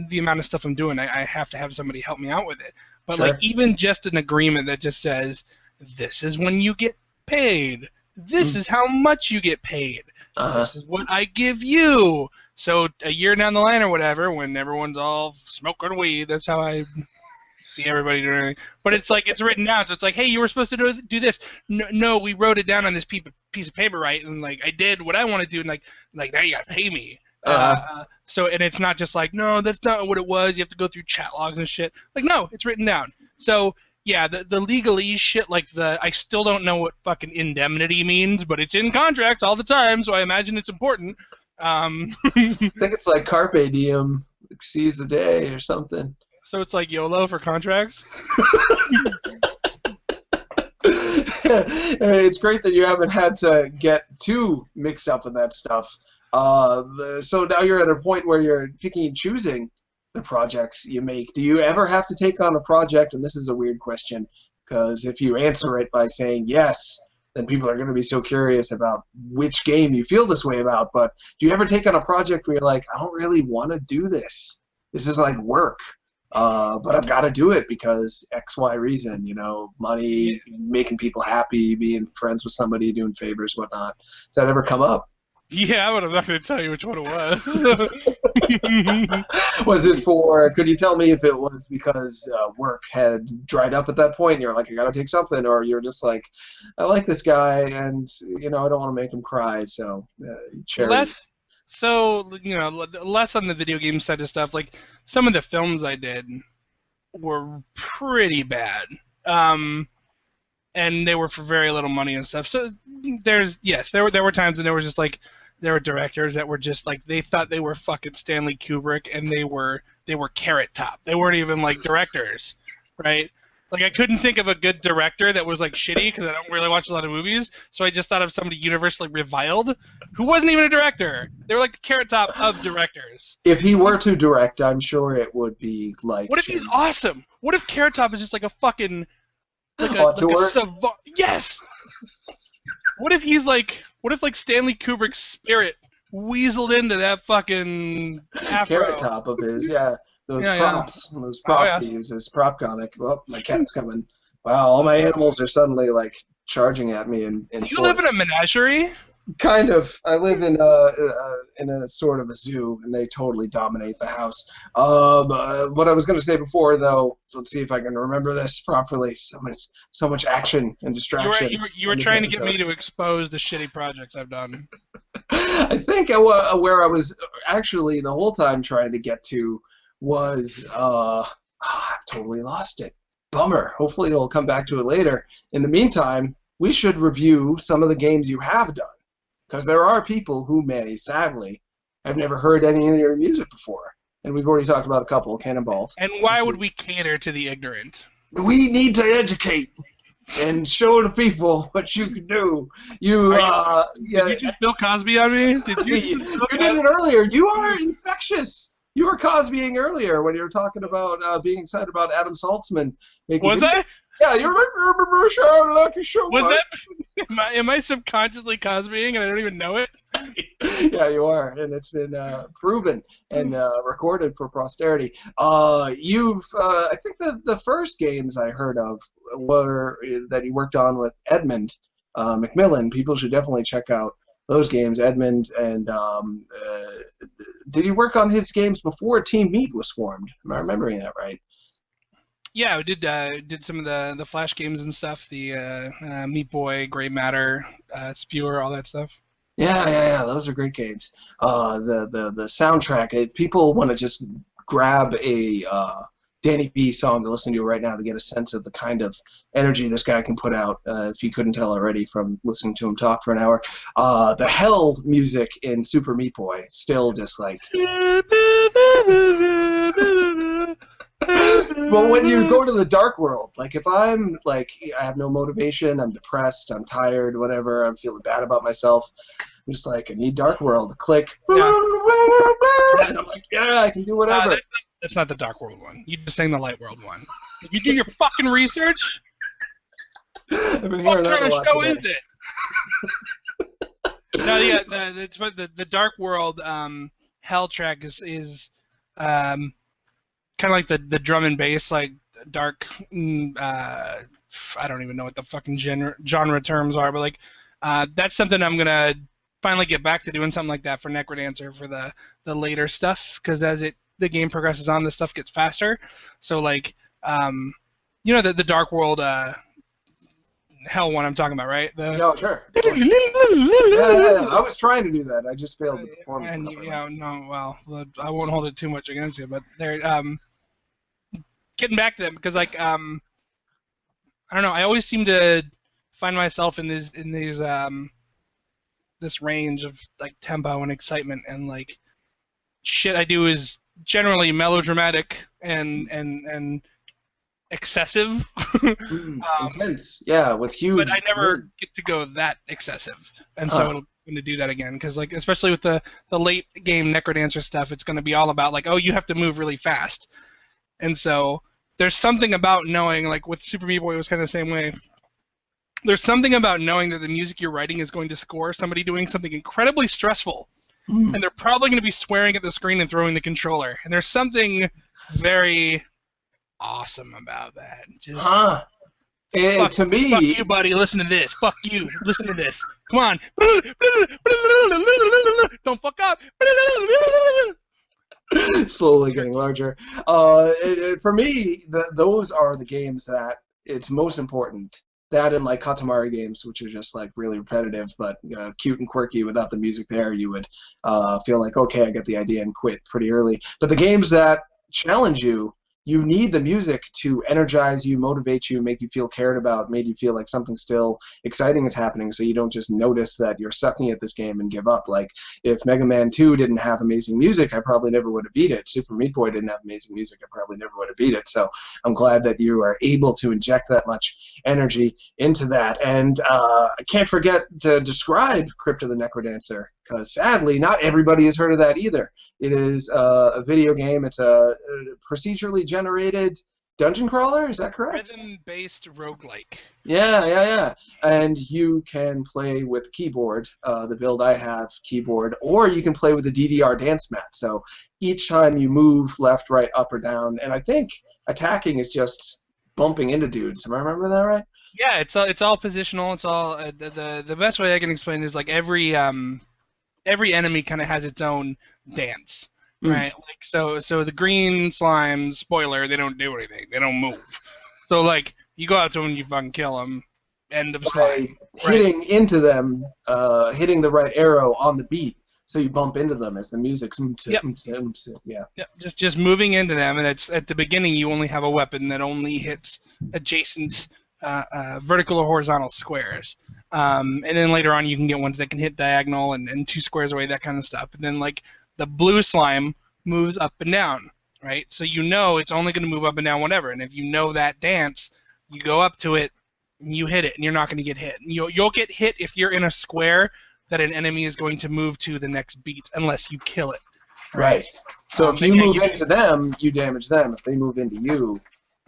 the amount of stuff I'm doing, I have to have somebody help me out with it. But like even just an agreement that just says, this is when you get paid, this is how much you get paid, this is what I give you. So a year down the line or whatever, when everyone's all smoking weed, that's how I see everybody doing anything. But it's like it's written down, so it's like, hey, you were supposed to do this. No, we wrote it down on this piece of paper, right? And like I did what I want to do, and like now you gotta pay me. So and it's not just like, no, that's not what it was. You have to go through chat logs and shit. Like no, it's written down. So yeah, the legalese shit, like I still don't know what fucking indemnity means, but it's in contracts all the time, so I imagine it's important. I think it's like carpe diem, like seize the day or something. So it's like YOLO for contracts? It's great that you haven't had to get too mixed up in that stuff. So now you're at a point where you're picking and choosing the projects you make. Do you ever have to take on a project, and this is a weird question, because if you answer it by saying yes, then people are going to be so curious about which game you feel this way about, but do you ever take on a project where you're like, I don't really want to do this. This is like work. but I've got to do it because X, Y reason, money, making people happy, being friends with somebody, doing favors, whatnot. Does that ever come up? Yeah, but I'm not going to tell you which one it was. Was it could you tell me if it was because work had dried up at that point and you're like, I got to take something, or you're just like, I like this guy and, I don't want to make him cry, so charity. Less on the video game side of stuff. Like, some of the films I did were pretty bad. And they were for very little money and stuff. So there were times when there was just like, there were directors that were just like, they thought they were fucking Stanley Kubrick, and they were Carrot Top. They weren't even like directors, right? Like, I couldn't think of a good director that was like shitty because I don't really watch a lot of movies. So I just thought of somebody universally reviled who wasn't even a director. They were like the Carrot Top of directors. If he were to direct, I'm sure it would be like. What if he's awesome? What if Carrot Top is just like a fucking yes. What if he's like? What if like Stanley Kubrick's spirit weaseled into that fucking afro? Carrot Top of his, those props, those props he uses, prop comic. Oh, my cat's coming. Wow, all my animals are suddenly like charging at me. Do you live in a menagerie? Kind of. I live in a sort of a zoo, and they totally dominate the house. What I was going to say before, though, let's see if I can remember this properly. So much action and distraction. You were trying to get me to expose the shitty projects I've done. I think where I was actually the whole time trying to get to was I've totally lost it. Bummer. Hopefully it'll come back to it later. In the meantime, we should review some of the games you have done. Because there are people who may, sadly, have never heard any of your music before. And we've already talked about a couple, Cannonballs. And why would we cater to the ignorant? We need to educate and show the people what you can do. Did you just Bill Cosby on me? You did it earlier. You are infectious. You were Cosbying earlier when you were talking about being excited about Adam Saltzman. Was I? Yeah, you remember Sean Lucky Show. Was that? Am I subconsciously Cosbying and I don't even know it? Yeah, you are, and it's been proven and recorded for posterity. I think the first games I heard of were that he worked on with Edmund Macmillan. People should definitely check out those games, Edmund, and did he work on his games before Team Meat was formed? Am I remembering that right? Yeah, we did some of the Flash games and stuff, the Meat Boy, Gray Matter, Spewer, all that stuff. Yeah, those are great games. The soundtrack, people want to just grab a Danny B song to listen to right now to get a sense of the kind of energy this guy can put out, if you couldn't tell already from listening to him talk for an hour. The Hell music in Super Meat Boy, still just like... But when you go to the dark world, like if I'm like, I have no motivation, I'm depressed, I'm tired, whatever, I'm feeling bad about myself, I'm just like, I need dark world, click, yeah. And I'm like, yeah, I can do whatever. That's not the dark world one. You just sang the light world one. If you do your fucking research, I've been hearing that a lot show today. is it? No, yeah, the dark world Hell track is kind of like the drum and bass, like dark. I don't even know what the fucking genre terms are, but like that's something I'm gonna finally get back to doing something like that for Necrodancer for the later stuff, because as the game progresses on, this stuff gets faster. So like the dark world Hell one I'm talking about, right? No, sure. Yeah. I was trying to do that. I just failed the performance. And I won't hold it too much against you, but they're getting back to them because like I don't know. I always seem to find myself in these this range of like tempo and excitement, and like shit I do is generally melodramatic and excessive. Intense, yeah, with huge. But I never get to go that excessive, and so I'm going to do that again because, like, especially with the late game Necrodancer stuff, it's going to be all about like, oh, you have to move really fast, and so there's something about knowing, like with Super Meat Boy, it was kind of the same way. There's something about knowing that the music you're writing is going to score somebody doing something incredibly stressful, and they're probably going to be swearing at the screen and throwing the controller, and there's something very awesome about that. Just Huh. To me, fuck you, buddy. Listen to this. Fuck you. Listen to this. Come on. Don't fuck up. slowly getting larger. For me, those are the games that it's most important. That and like Katamari games, which are just like really repetitive, but cute and quirky. Without the music there, you would feel like, okay, I get the idea and quit pretty early. But the games that challenge you, you need the music to energize you, motivate you, make you feel cared about, make you feel like something still exciting is happening, so you don't just notice that you're sucking at this game and give up. Like, if Mega Man 2 didn't have amazing music, I probably never would have beat it. Super Meat Boy didn't have amazing music, I probably never would have beat it. So I'm glad that you are able to inject that much energy into that. And I can't forget to describe Crypt of the Necrodancer, because sadly, not everybody has heard of that either. It is a video game. It's a procedurally generated dungeon crawler. Is that correct? Rhythm-based roguelike. Yeah. And you can play with keyboard, the build I have, keyboard, or you can play with the DDR dance mat. So each time you move left, right, up, or down, and I think attacking is just bumping into dudes. Am I remembering that right? Yeah, it's all positional. It's all the best way I can explain it is like every enemy kind of has its own dance, right? Like so the green slimes, spoiler, they don't do anything. They don't move. So like you go out to them and you fucking kill them. End of slime. Hitting into them, hitting the right arrow on the beat, so you bump into them as the music's yeah. Yep. Just moving into them, and it's at the beginning you only have a weapon that only hits adjacent vertical or horizontal squares. And then later on you can get ones that can hit diagonal and 2 squares away, that kind of stuff. And then like the blue slime moves up and down, right? So you know it's only going to move up and down whatever. And if you know that dance, you go up to it and you hit it, and you're not going to get hit. And you'll get hit if you're in a square that an enemy is going to move to the next beat unless you kill it. Right. So if you move into them, you damage them. If they move into you,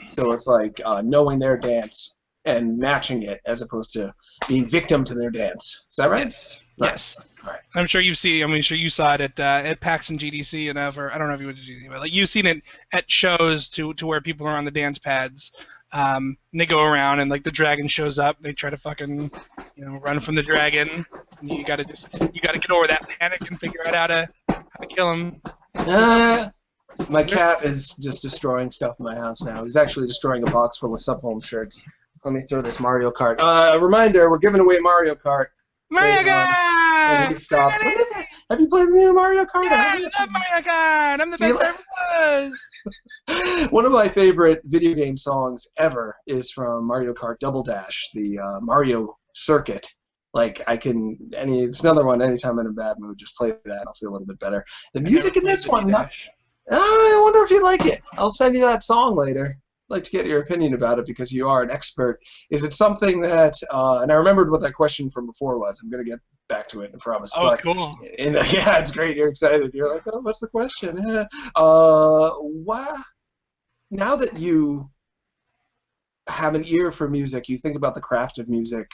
so it's like knowing their dance and matching it as opposed to being victim to their dance. Is that right? Yes. All right. I'm sure you saw it at PAX and GDC and or I don't know if you went to GDC, but like you've seen it at shows to where people are on the dance pads. And they go around and like the dragon shows up. They try to fucking run from the dragon. And you gotta get over that panic and figure out how to kill him. My cat is just destroying stuff in my house now. He's actually destroying a box full of Sub Holmes shirts. Let me throw this Mario Kart. Reminder, we're giving away Mario Kart. Mario Kart! Stop. Have you played the new Mario Kart? Yeah, I love Mario Kart! I'm the best there was! One of my favorite video game songs ever is from Mario Kart Double Dash, the Mario Circuit. Like, it's another one, anytime I'm in a bad mood, just play that, I'll feel a little bit better. The music in this one, I wonder if you'd like it. I'll send you that song later. I'd like to get your opinion about it because you are an expert. Is it something that, and I remembered what that question from before was. I'm going to get back to it, I promise. Oh, but cool. Yeah, it's great. You're excited. You're like, oh, what's the question? Now that you have an ear for music, you think about the craft of music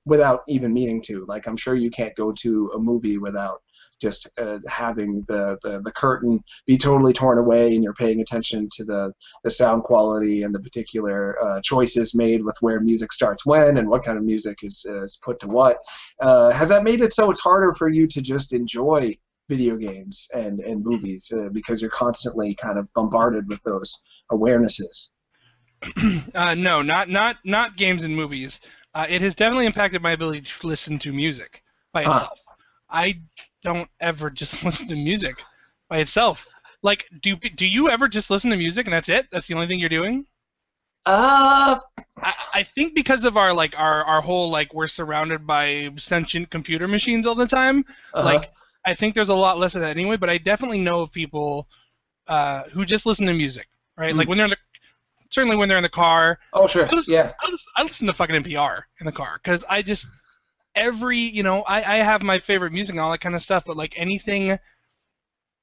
without even meaning to. Like, I'm sure you can't go to a movie without just having the curtain be totally torn away, and you're paying attention to the sound quality and the particular choices made with where music starts when and what kind of music is put to what. Has that made it so it's harder for you to just enjoy video games and movies because you're constantly kind of bombarded with those awarenesses? No, not games and movies. It has definitely impacted my ability to listen to music by itself. I don't ever just listen to music by itself. Like, do you ever just listen to music and that's it? That's the only thing you're doing? I think because of our whole, like, we're surrounded by sentient computer machines all the time. Like, I think there's a lot less of that anyway. But I definitely know of people who just listen to music, right? Like when they're certainly when they're in the car. Oh, sure. I listen to fucking NPR in the car because I just I have my favorite music and all that kind of stuff, but like anything,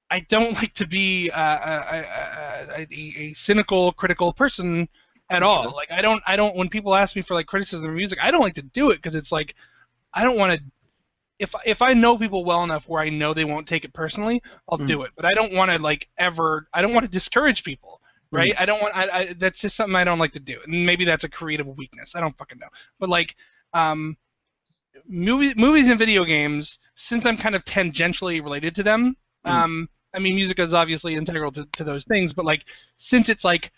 I don't like to be a cynical, critical person at all. Like I don't when people ask me for like criticism of music, I don't like to do it because it's like I don't want to. If I know people well enough where I know they won't take it personally, I'll do it. But I don't want to I don't want to discourage people. right? I don't want. That's just something I don't like to do, and maybe that's a creative weakness. I don't fucking know. But like, movies and video games, since I'm kind of tangentially related to them. I mean, music is obviously integral to those things, but like, since it's like,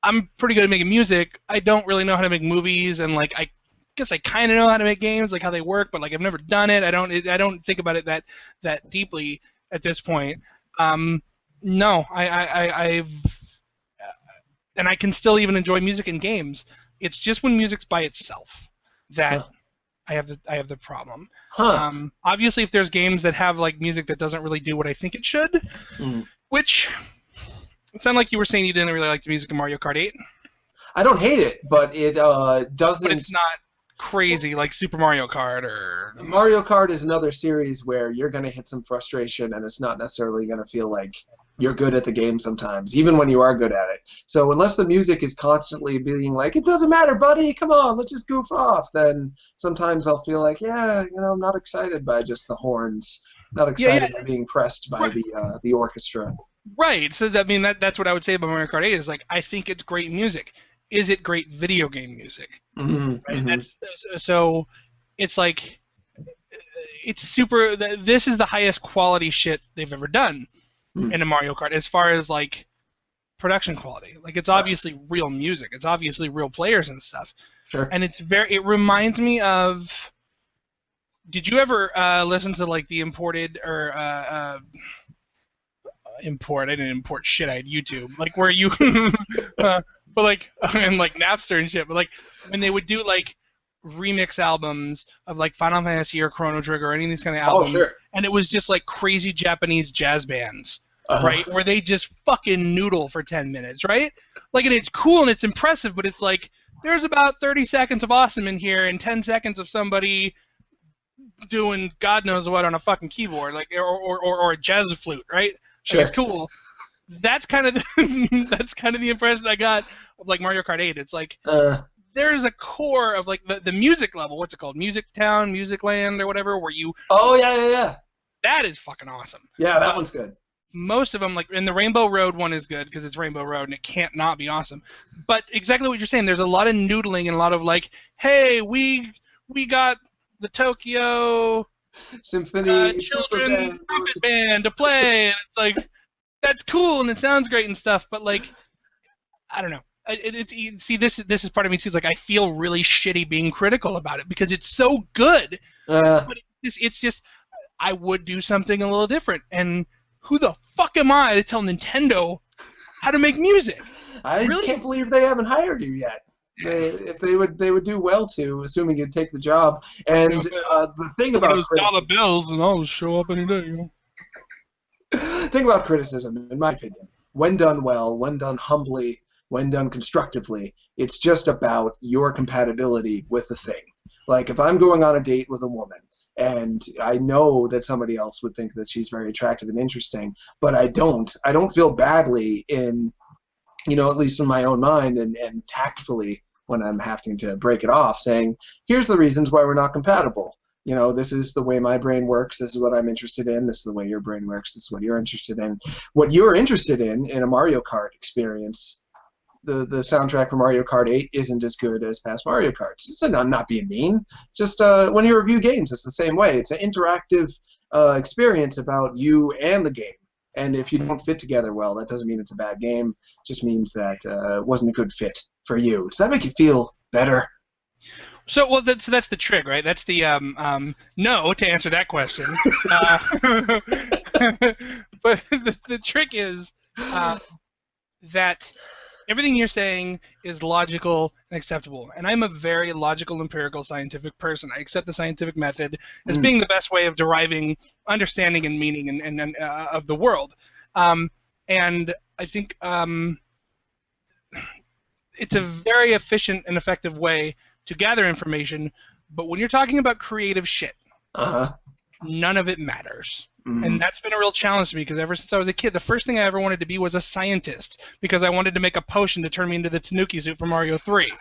I'm pretty good at making music, I don't really know how to make movies, and like, I guess I kind of know how to make games, like how they work, but like I've never done it. I don't think about it that deeply at this point. No, I've and I can still even enjoy music in games. It's just when music's by itself that I have the problem. Obviously, if there's games that have like music that doesn't really do what I think it should, which it sounded like you were saying you didn't really like the music in Mario Kart 8. I don't hate it, but it doesn't. But it's not crazy like Super Mario Kart or. Mario Kart is another series where you're going to hit some frustration, and it's not necessarily going to feel like you're good at the game sometimes, even when you are good at it. So unless the music is constantly being like, it doesn't matter, buddy, come on, let's just goof off, then sometimes I'll feel like, yeah, you know, I'm not excited by just the horns, not excited by being pressed by the orchestra. Right. So I mean, that's what I would say about Mario Kart 8 is like, I think it's great music. Is it great video game music? Right? So it's like, it's super. This is the highest quality shit they've ever done in a Mario Kart, as far as like production quality. Like, it's obviously real music. It's obviously real players and stuff. Sure. And it's it reminds me of. Did you ever listen to like the imported or import? I didn't import shit. I had YouTube. Like where you, but like and like Napster and shit. But like when they would do like remix albums of like Final Fantasy or Chrono Trigger or any of these kind of albums, and it was just like crazy Japanese jazz bands, right? Where they just fucking noodle for 10 minutes, right? Like, and it's cool and it's impressive, but it's like there's about 30 seconds of awesome in here and 10 seconds of somebody doing God knows what on a fucking keyboard, like or a jazz flute, right? Sure. Like, it's cool. That's kind of the impression I got of like Mario Kart 8. It's like there's a core of like the music level. What's it called? Music Town, Music Land, or whatever. Where you. Oh yeah. That is fucking awesome. Yeah, that one's good. Most of them, like, and the Rainbow Road one is good because it's Rainbow Road and it can't not be awesome. But exactly what you're saying. There's a lot of noodling and a lot of like, hey, we got the Tokyo Symphony Children Rocket Band to play, and it's like that's cool and it sounds great and stuff. But like, I don't know. See, this is part of me too. It's like I feel really shitty being critical about it because it's so good. But it's just I would do something a little different. And who the fuck am I to tell Nintendo how to make music? I can't believe they haven't hired you yet. If they would do well to, assuming you'd take the job. And the thing about those dollar bills, and I'll show up any day. You know. Thing about criticism, in my opinion, when done well, when done humbly, when done constructively, it's just about your compatibility with the thing. Like, if I'm going on a date with a woman, and I know that somebody else would think that she's very attractive and interesting, but I don't feel badly in, you know, at least in my own mind and tactfully when I'm having to break it off, saying, here's the reasons why we're not compatible. You know, this is the way my brain works. This is what I'm interested in. This is the way your brain works. This is what you're interested in. What you're interested in a Mario Kart experience, the soundtrack for Mario Kart 8 isn't as good as past Mario Karts. I'm not being mean. It's just when you review games, it's the same way. It's an interactive experience about you and the game. And if you don't fit together well, that doesn't mean it's a bad game. It just means that it wasn't a good fit for you. Does that make you feel better? So, well, that's the trick, right? That's the no to answer that question. But the trick is that everything you're saying is logical and acceptable. And I'm a very logical, empirical, scientific person. I accept the scientific method as being the best way of deriving understanding and meaning and of the world. And I think it's a very efficient and effective way to gather information. But when you're talking about creative shit, none of it matters. And that's been a real challenge to me because ever since I was a kid, the first thing I ever wanted to be was a scientist because I wanted to make a potion to turn me into the Tanuki suit for Mario 3.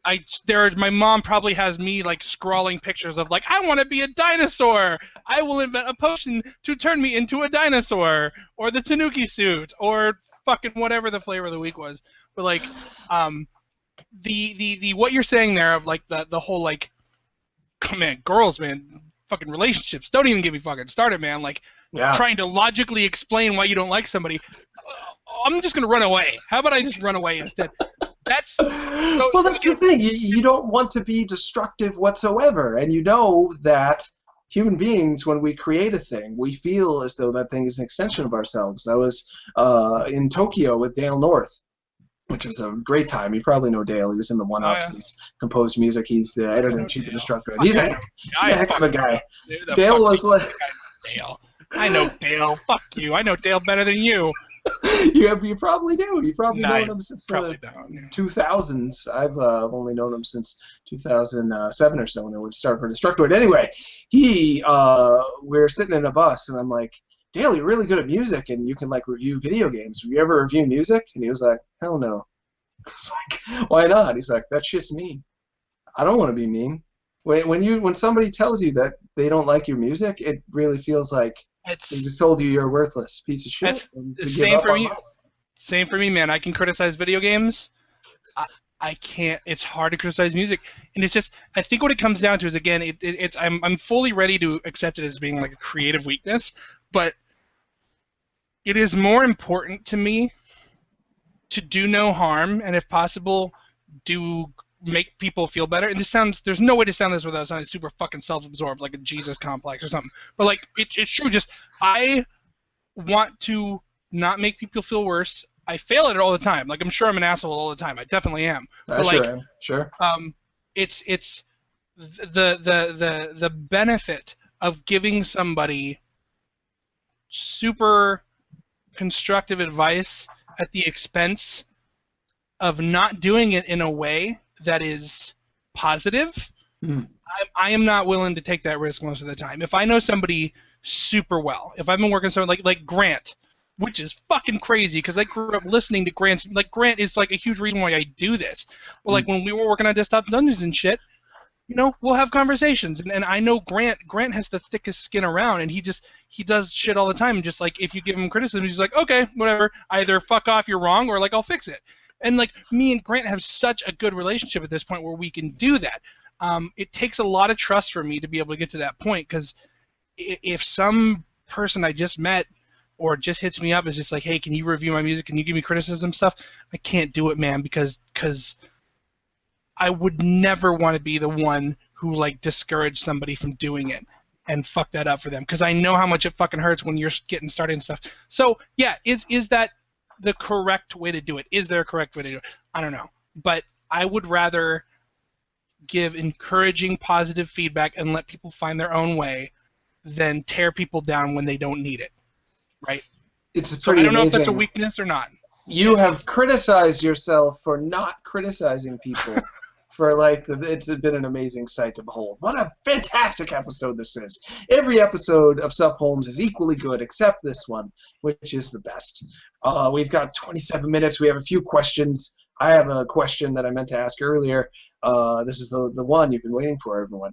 My mom probably has me like scrawling pictures of like, I want to be a dinosaur. I will invent a potion to turn me into a dinosaur or the Tanuki suit or fucking whatever the flavor of the week was. But like, the what you're saying there of like the whole like, man, girls, man, fucking relationships. Don't even get me fucking started, man. Like, trying to logically explain why you don't like somebody. I'm just gonna run away. How about I just run away instead? That's the thing. You don't want to be destructive whatsoever, and you know that human beings, when we create a thing, we feel as though that thing is an extension of ourselves. I was in Tokyo with Dale North, which was a great time. You probably know Dale. He was in the One-Ups. Oh, yeah. He's composed music. He's the editor-in-chief of Destructor. He's a heck of a guy. Dale was like... Dale. I know Dale. Fuck you. I know Dale better than you. You probably do. You've probably known him since the 2000s. I've only known him since 2007 or so when it would start for Destructoid. Anyway, we're sitting in a bus, and I'm like, Dale, you're really good at music, and you can like review video games. Have you ever reviewed music? And he was like, hell no. I was like, why not? He's like, that shit's mean. I don't want to be mean. When somebody tells you that they don't like your music, it really feels like they just told you you're a worthless piece of shit. Same for me. Same for me, man. I can criticize video games. I can't. It's hard to criticize music, and it's just. I think what it comes down to is again, I'm fully ready to accept it as being like a creative weakness, but it is more important to me to do no harm, and if possible, do make people feel better. And there's no way to sound this without sounding super fucking self-absorbed, like a Jesus complex or something. But like, it's true. Just, I want to not make people feel worse. I fail at it all the time. Like, I'm sure I'm an asshole all the time. I definitely am. I sure am. Sure. It's the benefit of giving somebody super constructive advice at the expense of not doing it in a way that is positive. I am not willing to take that risk most of the time. If I know somebody super well, if I've been working with someone like Grant, which is fucking crazy because I grew up listening to Grant's, like Grant is like a huge reason why I do this. Well, like when we were working on Desktop Dungeons and shit, you know, we'll have conversations, and I know Grant has the thickest skin around, and he does shit all the time, and just like if you give him criticism, he's like, okay, whatever, either fuck off, you're wrong, or like I'll fix it. And like me and Grant have such a good relationship at this point where we can do that. It takes a lot of trust for me to be able to get to that point, because if some person I just met or just hits me up is just like, hey, can you review my music? Can you give me criticism stuff? I can't do it, man, because I would never want to be the one who like discouraged somebody from doing it and fuck that up for them, because I know how much it fucking hurts when you're getting started and stuff. So yeah, is that the correct way to do it? Is there a correct way to do it? I don't know. But I would rather give encouraging, positive feedback and let people find their own way than tear people down when they don't need it. Right? It's so I don't know if that's a weakness or not. You have criticized yourself for not criticizing people. It's been an amazing sight to behold. What a fantastic episode this is. Every episode of Sup Holmes is equally good, except this one, which is the best. We've got 27 minutes. We have a few questions. I have a question that I meant to ask earlier. This is the one you've been waiting for, everyone.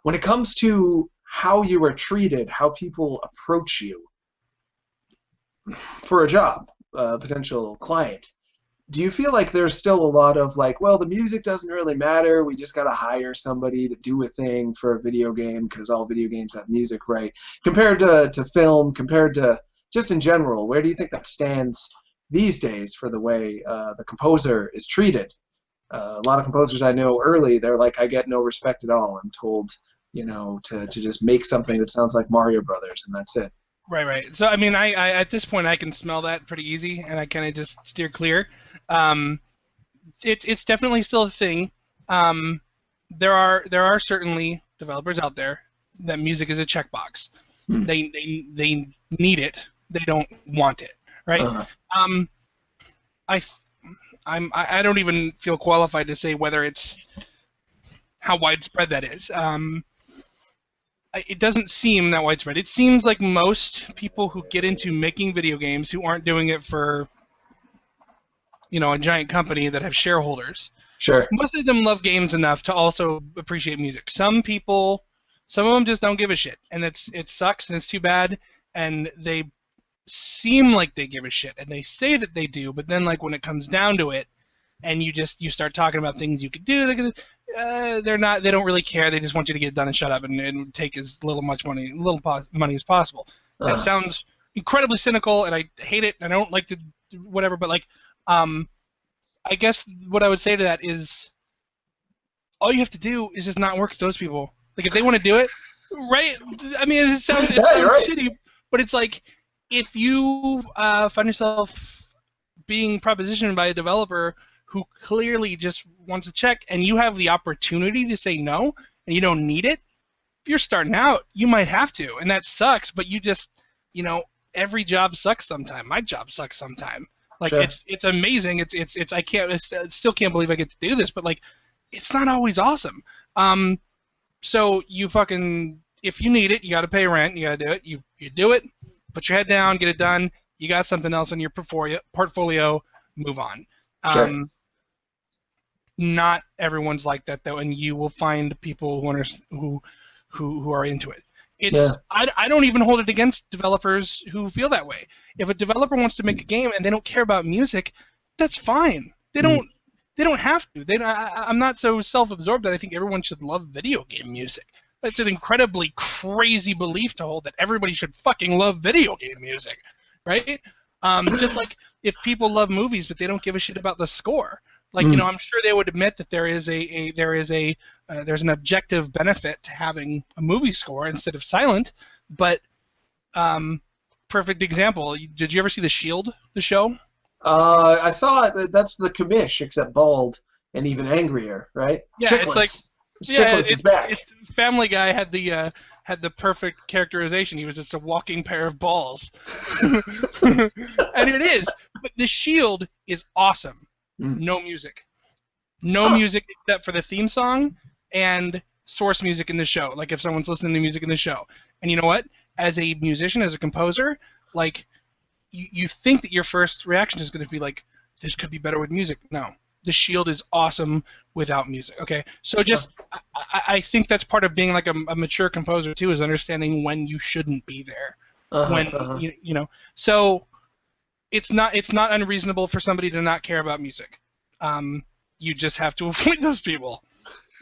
When it comes to how you are treated, how people approach you for a job, potential client, do you feel like there's still a lot of like, well, the music doesn't really matter, we just got to hire somebody to do a thing for a video game because all video games have music, right? Compared to film, compared to just in general, where do you think that stands these days for the way the composer is treated? A lot of composers I know early, they're like, I get no respect at all. I'm told, you know, to just make something that sounds like Mario Brothers, and that's it. Right. So, I mean, I at this point, I can smell that pretty easy, and I kind of just steer clear. It's definitely still a thing. There are certainly developers out there that music is a checkbox. They need it. They don't want it. Right. I don't even feel qualified to say whether it's how widespread that is. It doesn't seem that widespread. It seems like most people who get into making video games who aren't doing it for, you know, a giant company that have shareholders. Sure. Most of them love games enough to also appreciate music. Some of them just don't give a shit, and it sucks and it's too bad, and they seem like they give a shit, and they say that they do, but then like when it comes down to it, and you start talking about things you could do, they're not. They don't really care. They just want you to get it done and shut up and take as money as possible. That sounds incredibly cynical, and I hate it. And I don't like to whatever, but like, I guess what I would say to that is, all you have to do is just not work with those people. Like if they want to do it, right? I mean, it sounds right. Shitty, but it's like if you find yourself being propositioned by a developer who clearly just wants to check, and you have the opportunity to say no, and you don't need it, if you're starting out, you might have to, and that sucks, but you just, every job sucks sometime. My job sucks sometime. Like, sure. It's amazing. I still can't believe I get to do this, but, like, it's not always awesome. So you if you need it, you got to pay rent, you got to do it. You do it, put your head down, get it done. You got something else in your portfolio, move on. Sure. Not everyone's like that though, and you will find people who are into it. I don't even hold it against developers who feel that way. If a developer wants to make a game and they don't care about music, that's fine. They don't have to. I'm not so self-absorbed that I think everyone should love video game music. That's an incredibly crazy belief to hold, that everybody should fucking love video game music, right? Just like if people love movies but they don't give a shit about the score. Like, I'm sure they would admit that there's an objective benefit to having a movie score instead of silent. But perfect example. Did you ever see The Shield, the show? I saw it. That's the commish, except bald and even angrier, right? Yeah, Chickless. It's like Chickless is back. Family Guy had the perfect characterization. He was just a walking pair of balls, and it is. But The Shield is awesome. No music. No music except for the theme song and source music in the show. Like if someone's listening to music in the show. And you know what? As a musician, as a composer, like you think that your first reaction is going to be like, this could be better with music. No. The Shield is awesome without music. Okay? So just I think that's part of being like a mature composer too, is understanding when you shouldn't be there. So it's not unreasonable for somebody to not care about music. You just have to avoid those people.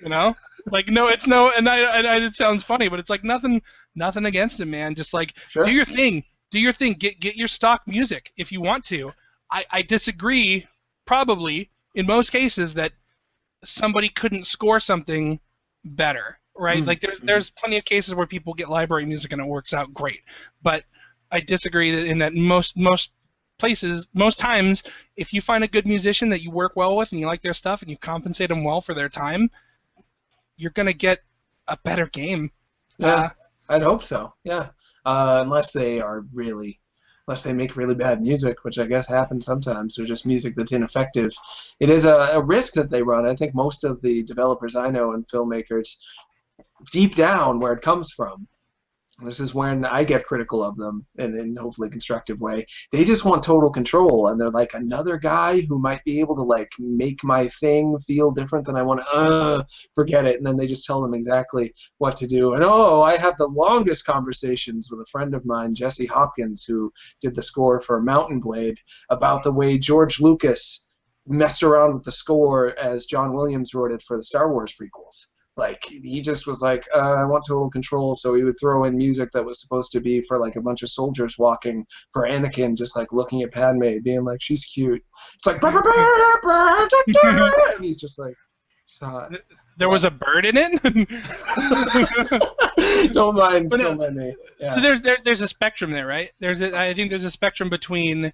Like it sounds funny, but it's like nothing against it, man. Just like do your thing. Get your stock music if you want to. I disagree probably in most cases that somebody couldn't score something better, right? Like there's plenty of cases where people get library music and it works out great, but I disagree in that most places, most times, if you find a good musician that you work well with and you like their stuff and you compensate them well for their time, you're gonna get a better game. Yeah, I'd hope so. Yeah, unless they make really bad music, which I guess happens sometimes, or just music that's ineffective. It is a risk that they run. I think most of the developers I know and filmmakers, deep down where it comes from, this is when I get critical of them in hopefully constructive way. They just want total control, and they're like, another guy who might be able to like make my thing feel different than I want to. Forget it. And then they just tell them exactly what to do. And I have the longest conversations with a friend of mine, Jesse Hopkins, who did the score for Mountain Blade, about the way George Lucas messed around with the score as John Williams wrote it for the Star Wars prequels. Like, he just was like, I want total control, so he would throw in music that was supposed to be for, like, a bunch of soldiers walking, for Anakin just, like, looking at Padme, being like, she's cute. It's like, and he's just like, there was a bird in it? Don't mind me. Yeah. So there's a spectrum there, right? I think there's a spectrum between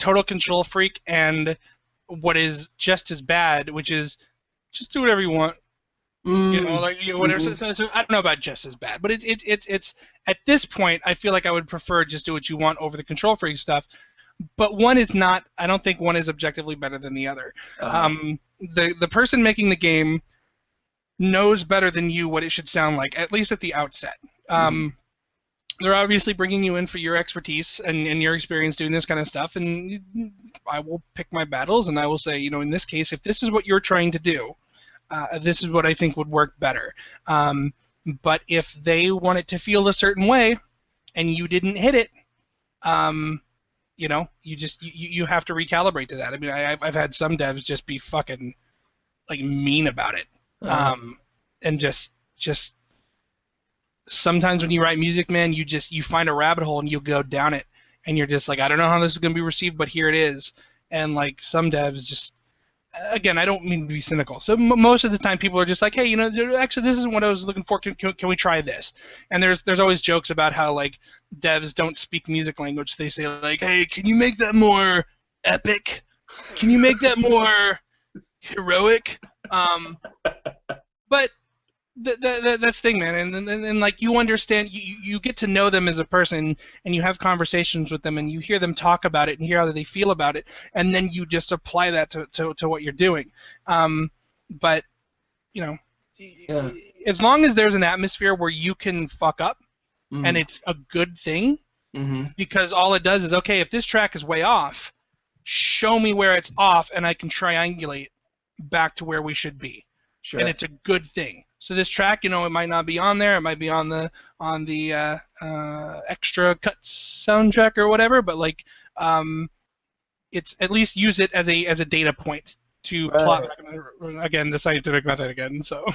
total control freak and what is just as bad, which is just do whatever you want. Whatever. So I don't know about just as bad, but it's at this point I feel like I would prefer just do what you want over the control freak stuff. But one is not. I don't think one is objectively better than the other. The person making the game knows better than you what it should sound like, at least at the outset. They're obviously bringing you in for your expertise and your experience doing this kind of stuff, and I will pick my battles, and I will say, in this case, if this is what you're trying to do, this is what I think would work better. But if they want it to feel a certain way, and you didn't hit it, you know, you have to recalibrate to that. I mean, I've had some devs just be fucking like mean about it, and just sometimes when you write music, man, you find a rabbit hole and you go down it, and you're just like, I don't know how this is gonna be received, but here it is. And like some devs just, again, I don't mean to be cynical. So most of the time, people are just like, hey, you know, actually, this isn't what I was looking for. Can we try this? And there's always jokes about how like devs don't speak music language. They say like, hey, can you make that more epic? Can you make that more heroic? But that's the thing, man. And like you understand, you get to know them as a person, and you have conversations with them, and you hear them talk about it, and hear how they feel about it, and then you just apply that to what you're doing. But you know, as long as there's an atmosphere where you can fuck up, and it's a good thing, because all it does is, okay, if this track is way off, show me where it's off, and I can triangulate back to where we should be. Sure. And it's a good thing. So this track, you know, it might not be on there. It might be on the extra cuts soundtrack or whatever. But like, it's at least use it as a data point to plot back again the scientific method again. So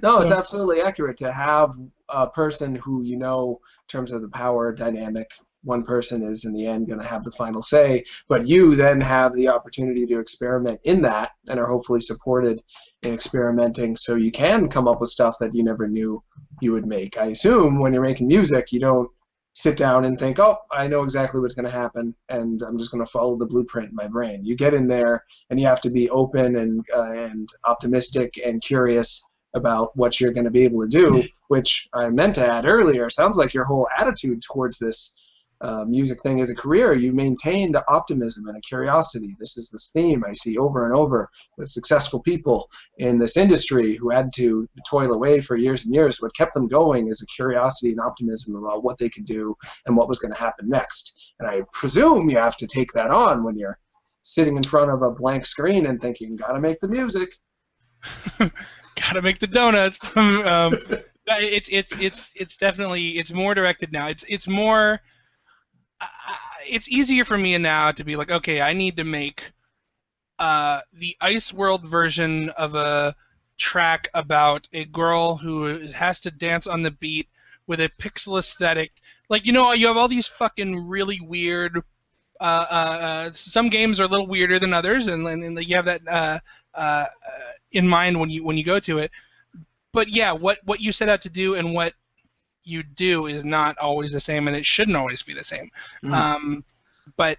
no, it's absolutely accurate to have a person who, you know, in terms of the power dynamic, one person is in the end going to have the final say, but you then have the opportunity to experiment in that and are hopefully supported in experimenting, so you can come up with stuff that you never knew you would make. I assume when you're making music, you don't sit down and think, oh, I know exactly what's going to happen, and I'm just going to follow the blueprint in my brain. You get in there, and you have to be open and optimistic and curious about what you're going to be able to do, which I meant to add earlier. Sounds like your whole attitude towards this music thing as a career, you maintained optimism and a curiosity. This is this theme I see over and over with successful people in this industry who had to toil away for years and years. What kept them going is a curiosity and optimism about what they could do and what was going to happen next. And I presume you have to take that on when you're sitting in front of a blank screen and thinking, gotta make the music. Gotta make the donuts. It's definitely, it's more directed now. It's more, it's easier for me now to be like, okay, I need to make the Ice World version of a track about a girl who has to dance on the beat with a pixel aesthetic. Like, you know, you have all these fucking really weird, some games are a little weirder than others, and you have that in mind when you go to it. But yeah, what you set out to do and what you do is not always the same, and it shouldn't always be the same. But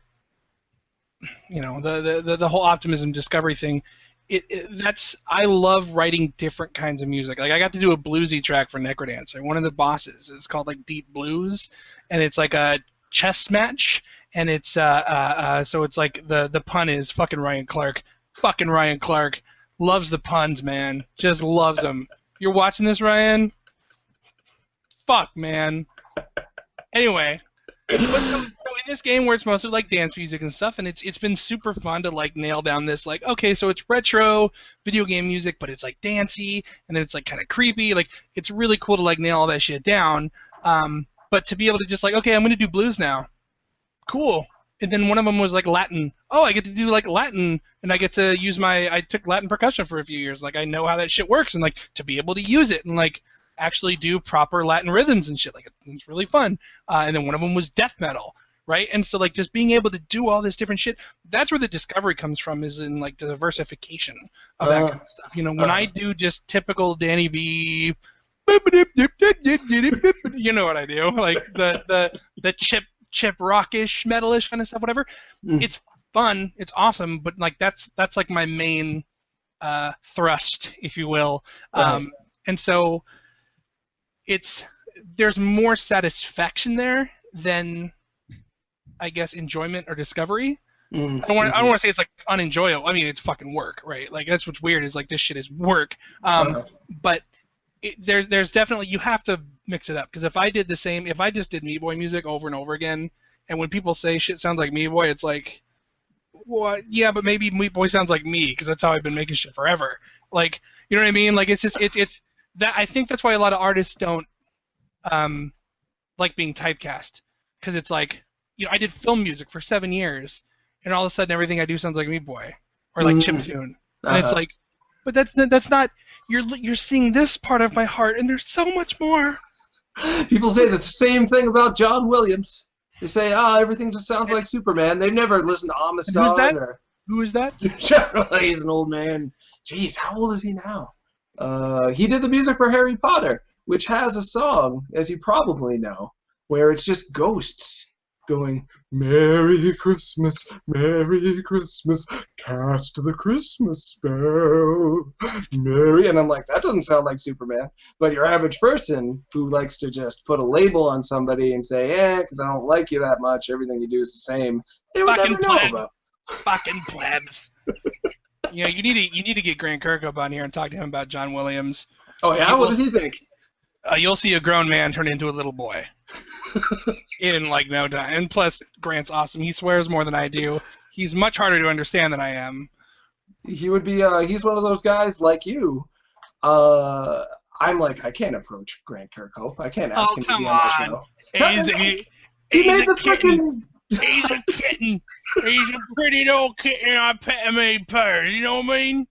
you know, the whole optimism discovery thing, I love writing different kinds of music. Like I got to do a bluesy track for Necrodancer. One of the bosses is called like Deep Blues, and it's like a chess match, and it's so it's like the pun is fucking Ryan Clark. Fucking Ryan Clark loves the puns, man. Just loves them. You're watching this, Ryan? Fuck, man. Anyway, so in this game where it's mostly like dance music and stuff, and it's been super fun to like nail down this, like, okay, so it's retro video game music, but it's like dancey, and then it's like kind of creepy. Like, it's really cool to like nail all that shit down. But to be able to just like, okay, I'm gonna do blues now. Cool. And then one of them was like Latin. Oh, I get to do like Latin, and I get to use I took Latin percussion for a few years. Like, I know how that shit works, and like to be able to use it and like actually do proper Latin rhythms and shit. Like, it's really fun. And then one of them was death metal, right? And so like just being able to do all this different shit, that's where the discovery comes from, is in like the diversification of that kind of stuff. You know, when I do just typical Danny B, you know what I do, like the chip rockish metalish kind of stuff, whatever. It's fun, it's awesome, but like that's like my main thrust, if you will. And so there's more satisfaction there than, I guess, enjoyment or discovery. I don't want to say it's like unenjoyable. I mean, it's fucking work, right? Like, that's what's weird, is like this shit is work. But there's definitely, you have to mix it up, because if I just did Meat Boy music over and over again, and when people say shit sounds like Meat Boy, it's like, what? Yeah, but maybe Meat Boy sounds like me, because that's how I've been making shit forever. Like, you know what I mean? Like, it's just it's that, I think that's why a lot of artists don't like being typecast, because it's like, I did film music for 7 years, and all of a sudden everything I do sounds like Meat Boy or like chiptune, and it's like, but that's not. You're seeing this part of my heart, and there's so much more. People say the same thing about John Williams. They say, everything just sounds like Superman. They've never listened to Amistad. Who is that? He's an old man. Jeez, how old is he now? He did the music for Harry Potter, which has a song, as you probably know, where it's just ghosts going, Merry Christmas, cast the Christmas spell, Merry. And I'm like, that doesn't sound like Superman. But your average person who likes to just put a label on somebody and say, because I don't like you that much, everything you do is the same, they would never know about. Fucking plebs. You need to get Grant Kirkhope on here and talk to him about John Williams. Oh yeah, what does he think? You'll see a grown man turn into a little boy in like no time. And plus, Grant's awesome. He swears more than I do. He's much harder to understand than I am. He would be. He's one of those guys like you. I'm like, I can't approach Grant Kirkhope. I can't ask him to be on my show. He made the freaking. He's a kitten. He's a pretty little kitten. I pet him and he purrs. You know what I mean?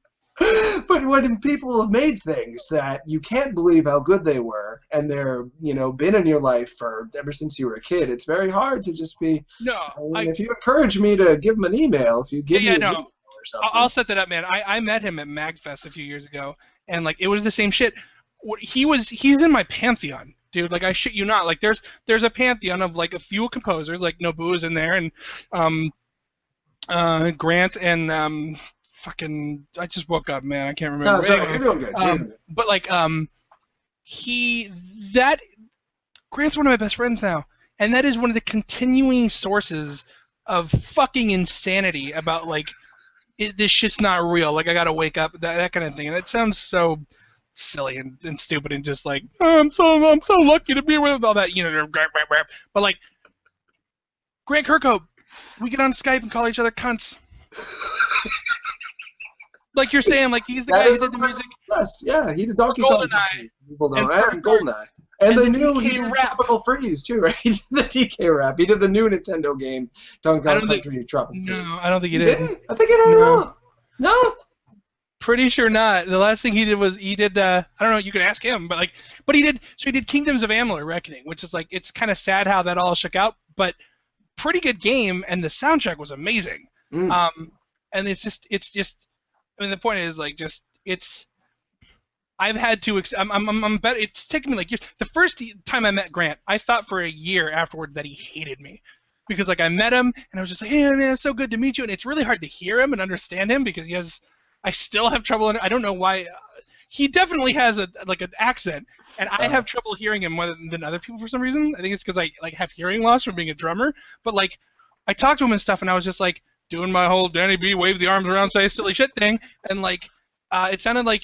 But when people have made things that you can't believe how good they were, and they're, been in your life for ever since you were a kid, it's very hard to just be. No. If you encourage me to give him an email, if you give me an email or something. I'll set that up, man. I met him at MagFest a few years ago, and like it was the same shit. He's in my pantheon. Dude, like I shit you not, like there's a pantheon of like a few composers, like Nobu's in there, and Grant and fucking I just woke up, man, I can't remember. No, sorry, you're doing good. But like Grant's one of my best friends now, and that is one of the continuing sources of fucking insanity about like this shit's not real. Like I gotta wake up, that kind of thing, and it sounds so silly and stupid and just like, I'm so lucky to be with all that, but like Grant Kirkhope, we get on Skype and call each other cunts. Like you're saying, like he's the guy who did the music. Yeah, he did Donkey Kong. And GoldenEye. And the new Tropical Freeze too, right? He did the DK rap. He did the new Nintendo game, Donkey Kong Country Tropical Freeze. No, I don't think he did. I think he did. No. Pretty sure not. The last thing he did was I don't know, you can ask him, but he did Kingdoms of Amalur Reckoning, which is like, it's kind of sad how that all shook out, but pretty good game, and the soundtrack was amazing. And it's just, I mean, the point is like, I've had to, it's taken me like years. The first time I met Grant, I thought for a year afterwards that he hated me. Because like I met him, and I was just like, hey man, it's so good to meet you, and it's really hard to hear him and understand him, because I still have trouble. I don't know why. He definitely has an accent, and I have trouble hearing him more than other people for some reason. I think it's because I like have hearing loss from being a drummer. But like, I talked to him and stuff, and I was just like doing my whole Danny B wave the arms around, say silly shit thing, and like, it sounded like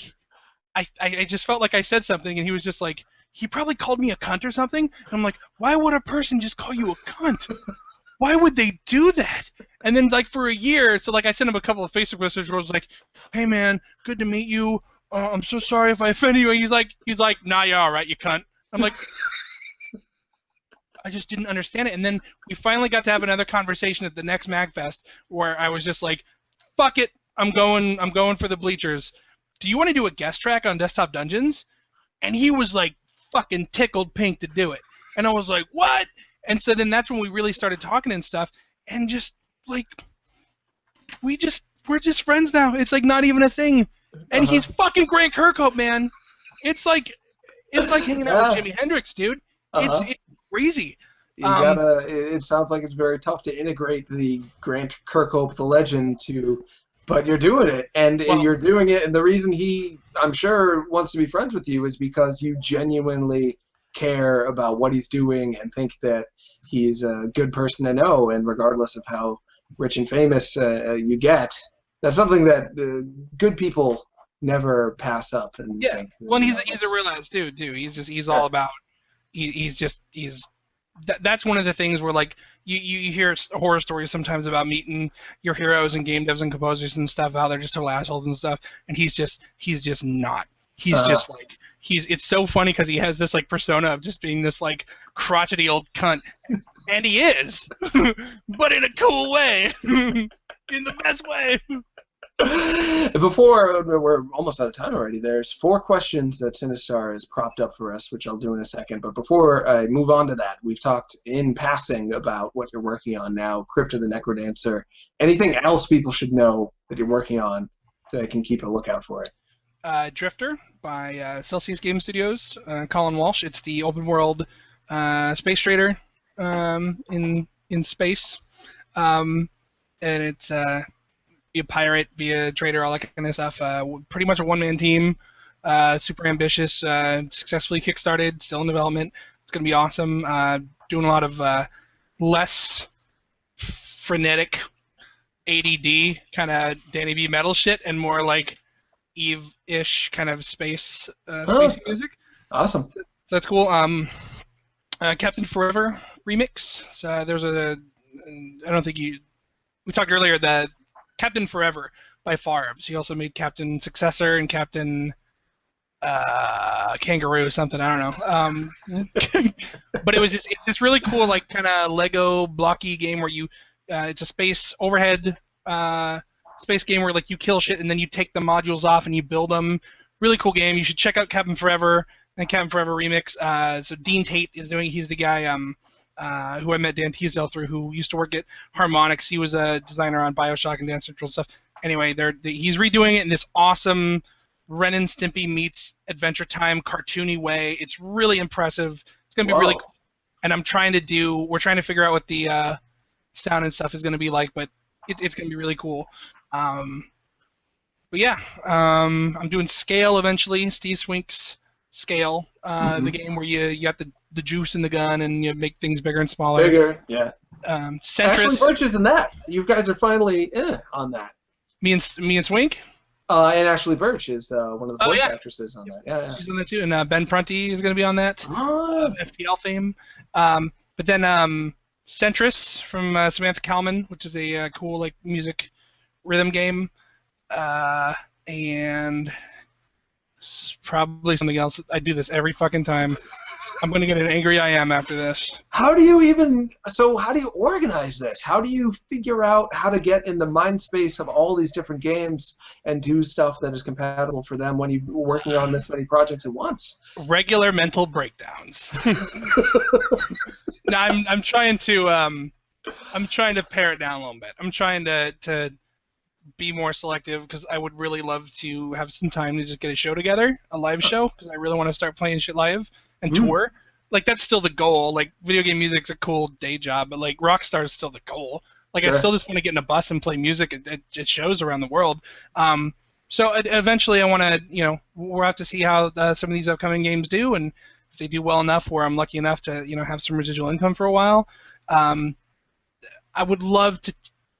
I just felt like I said something, and he was just like, he probably called me a cunt or something. And I'm like, why would a person just call you a cunt? Why would they do that? And then, like, for a year, so, like, I sent him a couple of Facebook messages where I was like, hey, man, good to meet you. I'm so sorry if I offended you. And he's like, nah, you're all right, you cunt. I'm like, I just didn't understand it. And then we finally got to have another conversation at the next MagFest where I was just like, fuck it, I'm going for the bleachers. Do you want to do a guest track on Desktop Dungeons? And he was, like, fucking tickled pink to do it. And I was like, what? And so then that's when we really started talking and stuff, and just like we're just friends now. It's like not even a thing. And he's fucking Grant Kirkhope, man. It's like hanging out with Jimi Hendrix, dude. It's crazy. It sounds like it's very tough to integrate the Grant Kirkhope, the legend, but you're doing it, and you're doing it, and the reason he, I'm sure, wants to be friends with you is because you genuinely care about what he's doing and think that he's a good person to know, and regardless of how rich and famous you get, that's something that good people never pass up. And yeah, well, he's a real ass dude too. He's all about. That's one of the things where like you hear horror stories sometimes about meeting your heroes and game devs and composers and stuff, how they're just total assholes and stuff, and he's just not. He's just like it's so funny because he has this like persona of just being this like crotchety old cunt, And he is, but in a cool way, in the best way. Before, we're almost out of time already. There's 4 questions that Sinistar has propped up for us, which I'll do in a second. But before I move on to that, we've talked in passing about what you're working on now, Crypt of the Necrodancer. Anything else people should know that you're working on so they can keep a lookout for it? Drifter by Celsius Game Studios, Colin Walsh. It's the open world space trader in space, and it's be a pirate, be a trader, all that kind of stuff. Pretty much a one-man team, super ambitious, successfully kickstarted, still in development. It's going to be awesome. Doing a lot of less frenetic ADD kind of Danny B metal shit and more like Eve-ish kind of space music. Awesome. That's cool. Captain Forever remix. So there's I don't think we talked earlier that Captain Forever by Farbs. He also made Captain Successor and Captain Kangaroo something. I don't know. But it's this really cool like kind of Lego blocky game where you it's a space overhead space game where like you kill shit and then you take the modules off and you build them. Really cool game. You should check out Captain Forever and Captain Forever remix. So Dean Tate is doing. He's the guy who I met Dan Teasdale through, who used to work at Harmonix. He was a designer on BioShock and Dance Central stuff. Anyway, he's redoing it in this awesome Ren and Stimpy meets Adventure Time cartoony way. It's really impressive. It's gonna be really cool. And we're trying to figure out what the sound and stuff is gonna be like, but it's gonna be really cool. But yeah, I'm doing Scale eventually. Steve Swink's Scale, the game where you got the juice in the gun and you make things bigger and smaller. Bigger, yeah. Centrist. Ashley Birch is in that. You guys are finally on that. Me and Swink. And Ashley Birch is one of the voice actresses on that. Yeah. She's on that too. And Ben Prunty is going to be on that. FTL fame. But then Centrist from Samantha Kalman, which is a cool like music rhythm game. And probably something else. I do this every fucking time. I'm going to get an angry I am after this. How do you organize this? How do you figure out how to get in the mind space of all these different games and do stuff that is compatible for them when you're working on this many projects at once? Regular mental breakdowns. No, I'm trying to pare it down a little bit. I'm trying to be more selective because I would really love to have some time to just get a show together, a live show, because I really want to start playing shit live and tour. Like, that's still the goal. Like, video game music's a cool day job, but, like, Rockstar is still the goal. Like, sure. I still just want to get in a bus and play music at shows around the world. So eventually I want to, we'll have to see how some of these upcoming games do, and if they do well enough where I'm lucky enough to, have some residual income for a while. I would love to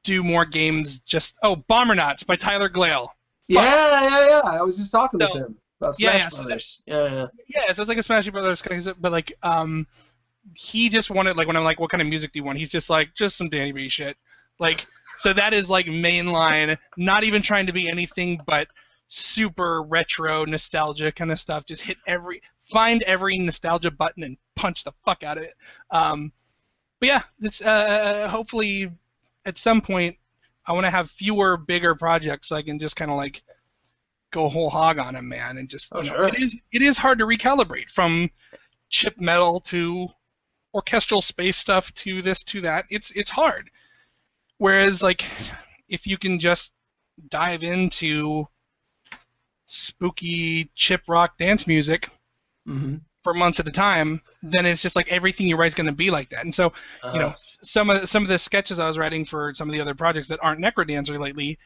do more games. Bombernauts by Tyler Glale. Yeah. I was just talking with him about Smash Brothers. Yeah, so it's like a Smash Brothers kind of, but like, he just wanted, like, when I'm like, what kind of music do you want? He's just like, just some Danny B shit. Like, so that is like mainline, not even trying to be anything but super retro nostalgia kind of stuff. Just find every nostalgia button and punch the fuck out of it. But yeah, it's hopefully at some point I want to have fewer bigger projects so I can just kind of like go whole hog on them, man, and just sure. It is hard to recalibrate from chip metal to orchestral space stuff to this to that. It's hard. Whereas like if you can just dive into spooky chip rock dance music for months at a time, then it's just like everything you write is going to be like that. And so, some of the sketches I was writing for some of the other projects that aren't Necrodancer lately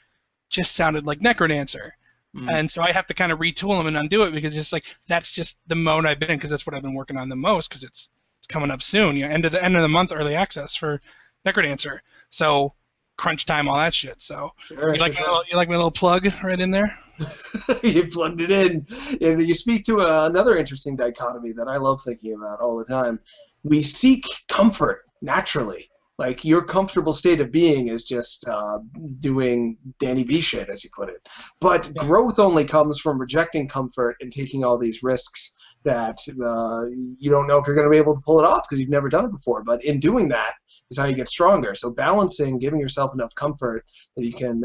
just sounded like Necrodancer. And so I have to kind of retool them and undo it because it's like that's just the mode I've been in because that's what I've been working on the most because it's coming up soon. End of the month early access for Necrodancer. So crunch time, all that shit. So you like my little plug right in there? You plugged it in. You speak to another interesting dichotomy that I love thinking about all the time. We seek comfort naturally. Like, your comfortable state of being is just doing Danny B shit, as you put it. But growth only comes from rejecting comfort and taking all these risks that you don't know if you're going to be able to pull it off because you've never done it before. But in doing that is how you get stronger. So balancing, giving yourself enough comfort that you can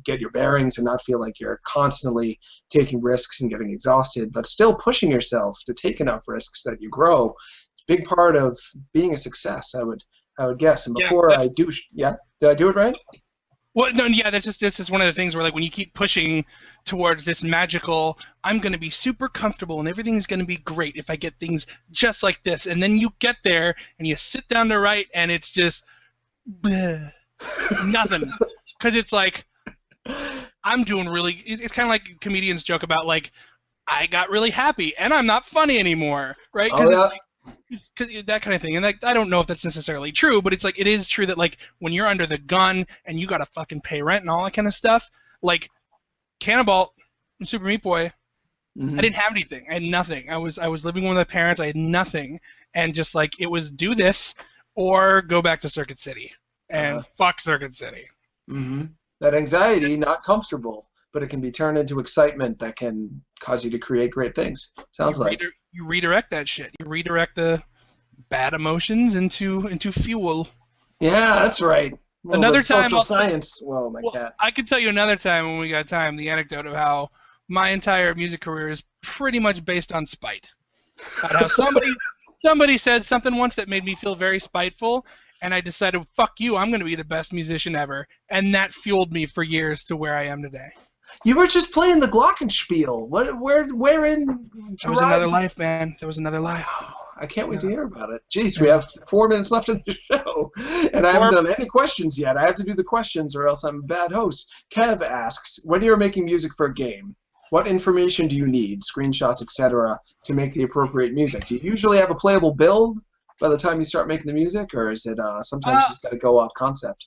get your bearings and not feel like you're constantly taking risks and getting exhausted, but still pushing yourself to take enough risks that you grow. It's a big part of being a success, I would guess. And before I do, did I do it right? Well, no, yeah, that's just one of the things where, like, when you keep pushing towards this magical, I'm going to be super comfortable and everything's going to be great if I get things just like this, and then you get there and you sit down to write and it's just bleh, nothing, because it's like I'm doing really. It's kind of like comedians joke about, like, I got really happy and I'm not funny anymore, right? Because it's like, that kind of thing. And like, I don't know if that's necessarily true, but it's like, it is true that, like, when you're under the gun and you gotta fucking pay rent and all that kind of stuff, like Cannonball and Super Meat Boy, I didn't have anything. I had nothing. I was living with my parents. I had nothing, and just like, it was do this or go back to Circuit City and fuck Circuit City. That anxiety, not comfortable, but it can be turned into excitement that can cause you to create great things. Sounds like. You redirect that shit. You redirect the bad emotions into fuel. Yeah, that's right. Another time, social science. Whoa, my cat. I could tell you another time when we got time the anecdote of how my entire music career is pretty much based on spite. How somebody said something once that made me feel very spiteful, and I decided, fuck you, I'm going to be the best musician ever, and that fueled me for years to where I am today. You were just playing the glockenspiel. Where in? There was another life, man. There was another life. I can't wait to hear about it. Jeez, we have 4 minutes left in the show, and I haven't done any questions yet. I have to do the questions, or else I'm a bad host. Kev asks, when you're making music for a game, what information do you need, screenshots, etc., to make the appropriate music? Do you usually have a playable build by the time you start making the music, or is it sometimes you just got to go off concept?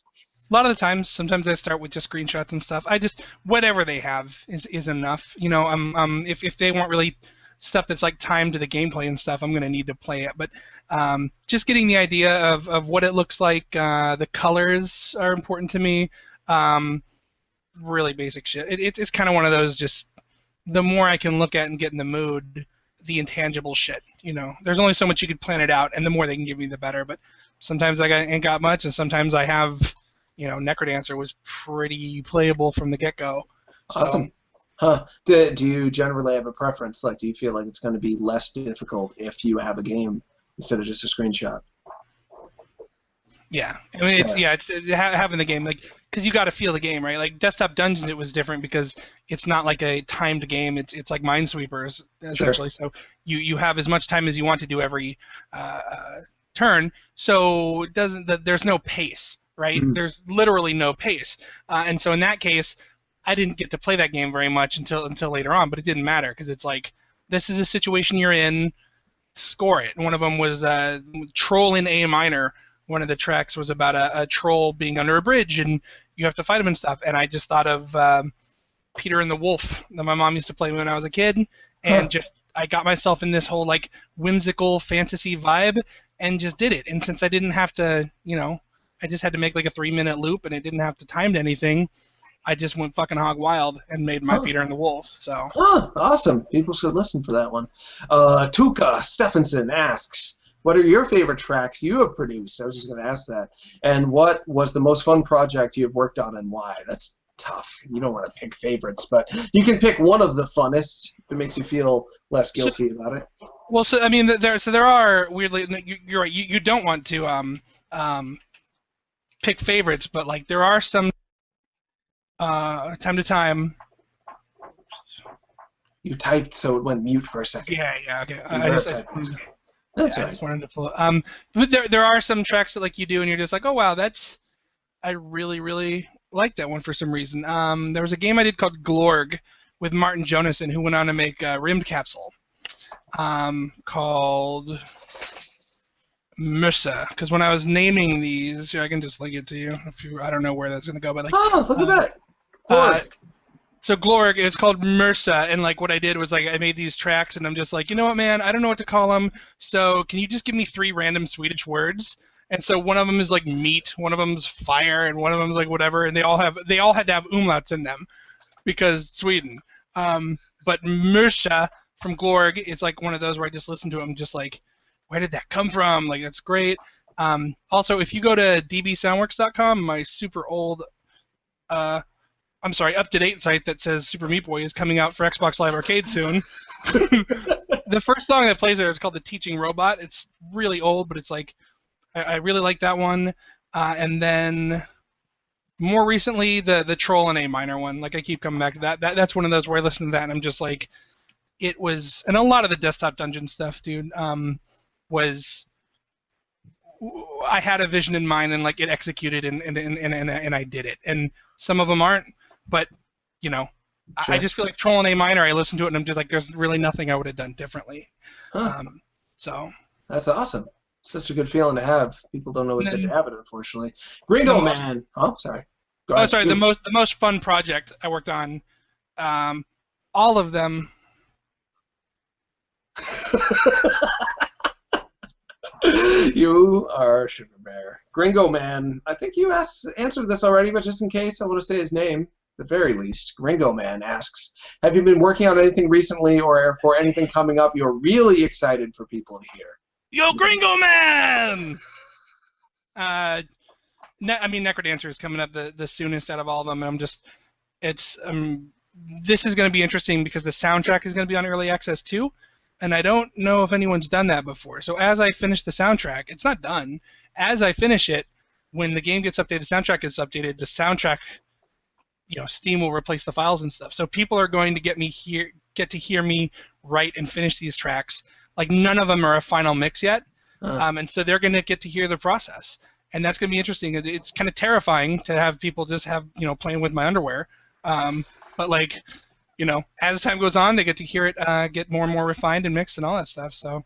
A lot of the times, sometimes I start with just screenshots and stuff. I just, whatever they have is enough. You know, if they want really stuff that's like timed to the gameplay and stuff, I'm going to need to play it. But just getting the idea of what it looks like, the colors are important to me. Really basic shit. It's kind of one of those, just the more I can look at and get in the mood, the intangible shit. You know, there's only so much you could plan it out, and the more they can give me, the better. But sometimes ain't got much, and sometimes I have. You know, Necrodancer was pretty playable from the get-go. Awesome. Huh. Do you generally have a preference? Like, do you feel like it's going to be less difficult if you have a game instead of just a screenshot? Yeah. I mean, it's having the game, like, because you got to feel the game, right? Like, Desktop Dungeons, it was different because it's not like a timed game. It's like Minesweepers, essentially. Sure. So you have as much time as you want to do every turn, so there's no pace. Right? There's literally no pace. And so in that case, I didn't get to play that game very much until later on, but it didn't matter because it's like, this is a situation you're in, score it. And one of them was Troll in A minor. One of the tracks was about a troll being under a bridge and you have to fight him and stuff. And I just thought of Peter and the Wolf that my mom used to play when I was a kid. And I got myself in this whole like whimsical fantasy vibe and just did it. And since I didn't have to, you know, I just had to make like a 3-minute loop, and it didn't have to time to anything. I just went fucking hog wild and made my Peter and the Wolf. So. Awesome. People should listen for that one. Tuka Stephenson asks, what are your favorite tracks you have produced? I was just going to ask that. And what was the most fun project you have worked on and why? That's tough. You don't want to pick favorites, but you can pick one of the funnest that makes you feel less guilty about it. Well, so I mean, there are weirdly. You're right. You don't want to pick favorites, but like there are some time to time. You typed so it went mute for a second. Yeah, okay. That's right. I just wanted to pull it. But there are some tracks that like you do and you're just like, oh wow, I really, really like that one for some reason. There was a game I did called Glorg with Martin Jonassen, who went on to make Rimmed Capsule, called Mursa, because when I was naming these, I can just link it to you. I don't know where that's gonna go, but like. Oh, look at that! So Glorg, it's called Mursa, and like what I did was like I made these tracks, and I'm just like, you know what, man, I don't know what to call them. So can you just give me 3 random Swedish words? And so one of them is like meat, one of them's fire, and one of them's like whatever, and they all had to have umlauts in them because Sweden. But Mursa from Glorg, it's like one of those where I just listen to it. I'm just like, where did that come from? Like, that's great. Also, if you go to dbsoundworks.com, my super old, up-to-date site that says Super Meat Boy is coming out for Xbox Live Arcade soon. The first song that plays there is called The Teaching Robot. It's really old, but it's like, I really like that one. And then more recently, the Troll in A minor one. Like, I keep coming back to that. That's one of those where I listen to that and I'm just like, it was, and a lot of the desktop dungeon stuff, dude, was, I had a vision in mind and like it executed and I did it. And some of them aren't, but you know, sure. I just feel like Troll in A minor. I listen to it and I'm just like, there's really nothing I would have done differently. Huh. So that's awesome. Such a good feeling to have. People don't always get to have it, unfortunately. Gringo Man. Oh, sorry. Go ahead. Sorry. The most fun project I worked on. All of them. You are Sugar Bear. Gringo Man. I think you answered this already, but just in case, I want to say his name. At the very least, Gringo Man asks, have you been working on anything recently or for anything coming up you're really excited for people to hear? Yo, Gringo Man! Necrodancer is coming up the soonest out of all of them. And this is going to be interesting because the soundtrack is going to be on early access too, and I don't know if anyone's done that before. So as I finish the soundtrack, it's not done. As I finish it, when the game gets updated, the soundtrack gets updated. The soundtrack, Steam will replace the files and stuff. So people are going to get to hear me write and finish these tracks. Like, none of them are a final mix yet, and so they're going to get to hear the process, and that's going to be interesting. It's kind of terrifying to have people just playing with my underwear, but like, as time goes on, they get to hear it get more and more refined and mixed and all that stuff. So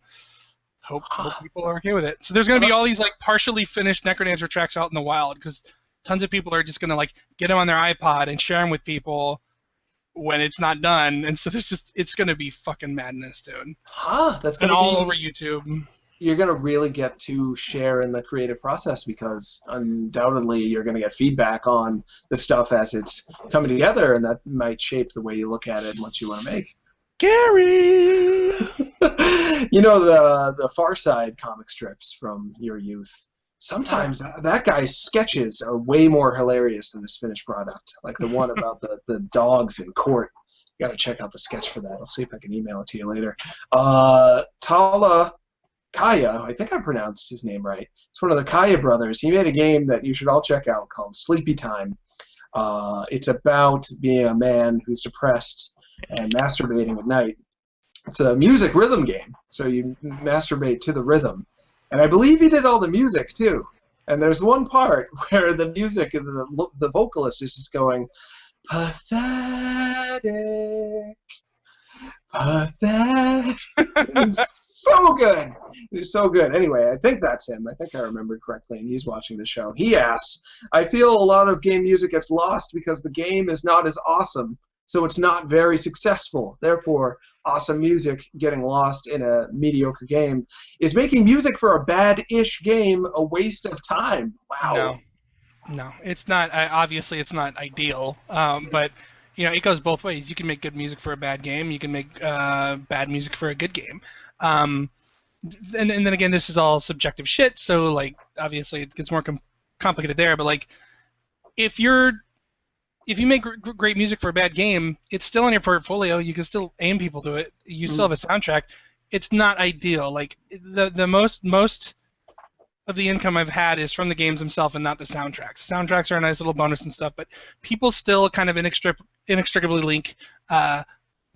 hope people are okay with it. So there's going to be all these like partially finished Necrodancer tracks out in the wild because tons of people are just going to like get them on their iPod and share them with people when it's not done, and so it's going to be fucking madness, dude. That's going to be all over YouTube. You're going to really get to share in the creative process because undoubtedly you're going to get feedback on the stuff as it's coming together, and that might shape the way you look at it and what you want to make. Gary! The Far Side comic strips from your youth. Sometimes that guy's sketches are way more hilarious than his finished product. Like the one about the dogs in court. You got to check out the sketch for that. I'll see if I can email it to you later. Tala Kaya, I think I pronounced his name right. It's one of the Kaya brothers. He made a game that you should all check out called Sleepy Time. It's about being a man who's depressed and masturbating at night. It's a music rhythm game, so you masturbate to the rhythm. And I believe he did all the music, too. And there's one part where the music, the vocalist is just going, pathetic, pathetic. It's so good. It's so good. Anyway, I think that's him. I think I remembered correctly, and he's watching the show. He asks, I feel a lot of game music gets lost because the game is not as awesome, so it's not very successful. Therefore, awesome music getting lost in a mediocre game. Is making music for a bad-ish game a waste of time? Wow. No, it's not. Obviously, it's not ideal, but it goes both ways. You can make good music for a bad game. You can make bad music for a good game. And then again, this is all subjective shit, so, like, obviously it gets more complicated there, but, like, if you make great music for a bad game, it's still in your portfolio. You can still aim people to it. You still have a soundtrack. It's not ideal. Like the most of the income I've had is from the games themselves and not the soundtracks. Soundtracks are a nice little bonus and stuff, but people still kind of inextricably link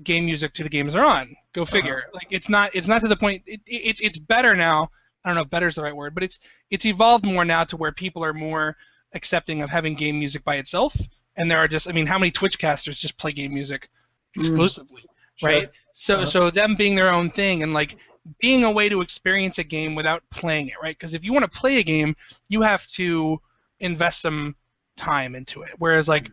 game music to the games they're on. Go figure. Like it's not to the point. It's better now. I don't know if better is the right word, but it's evolved more now to where people are more accepting of having game music by itself. And there are just, how many Twitch casters just play game music exclusively, right? Sure. So them being their own thing and, like, being a way to experience a game without playing it, right? Because if you want to play a game, you have to invest some time into it. Whereas, like,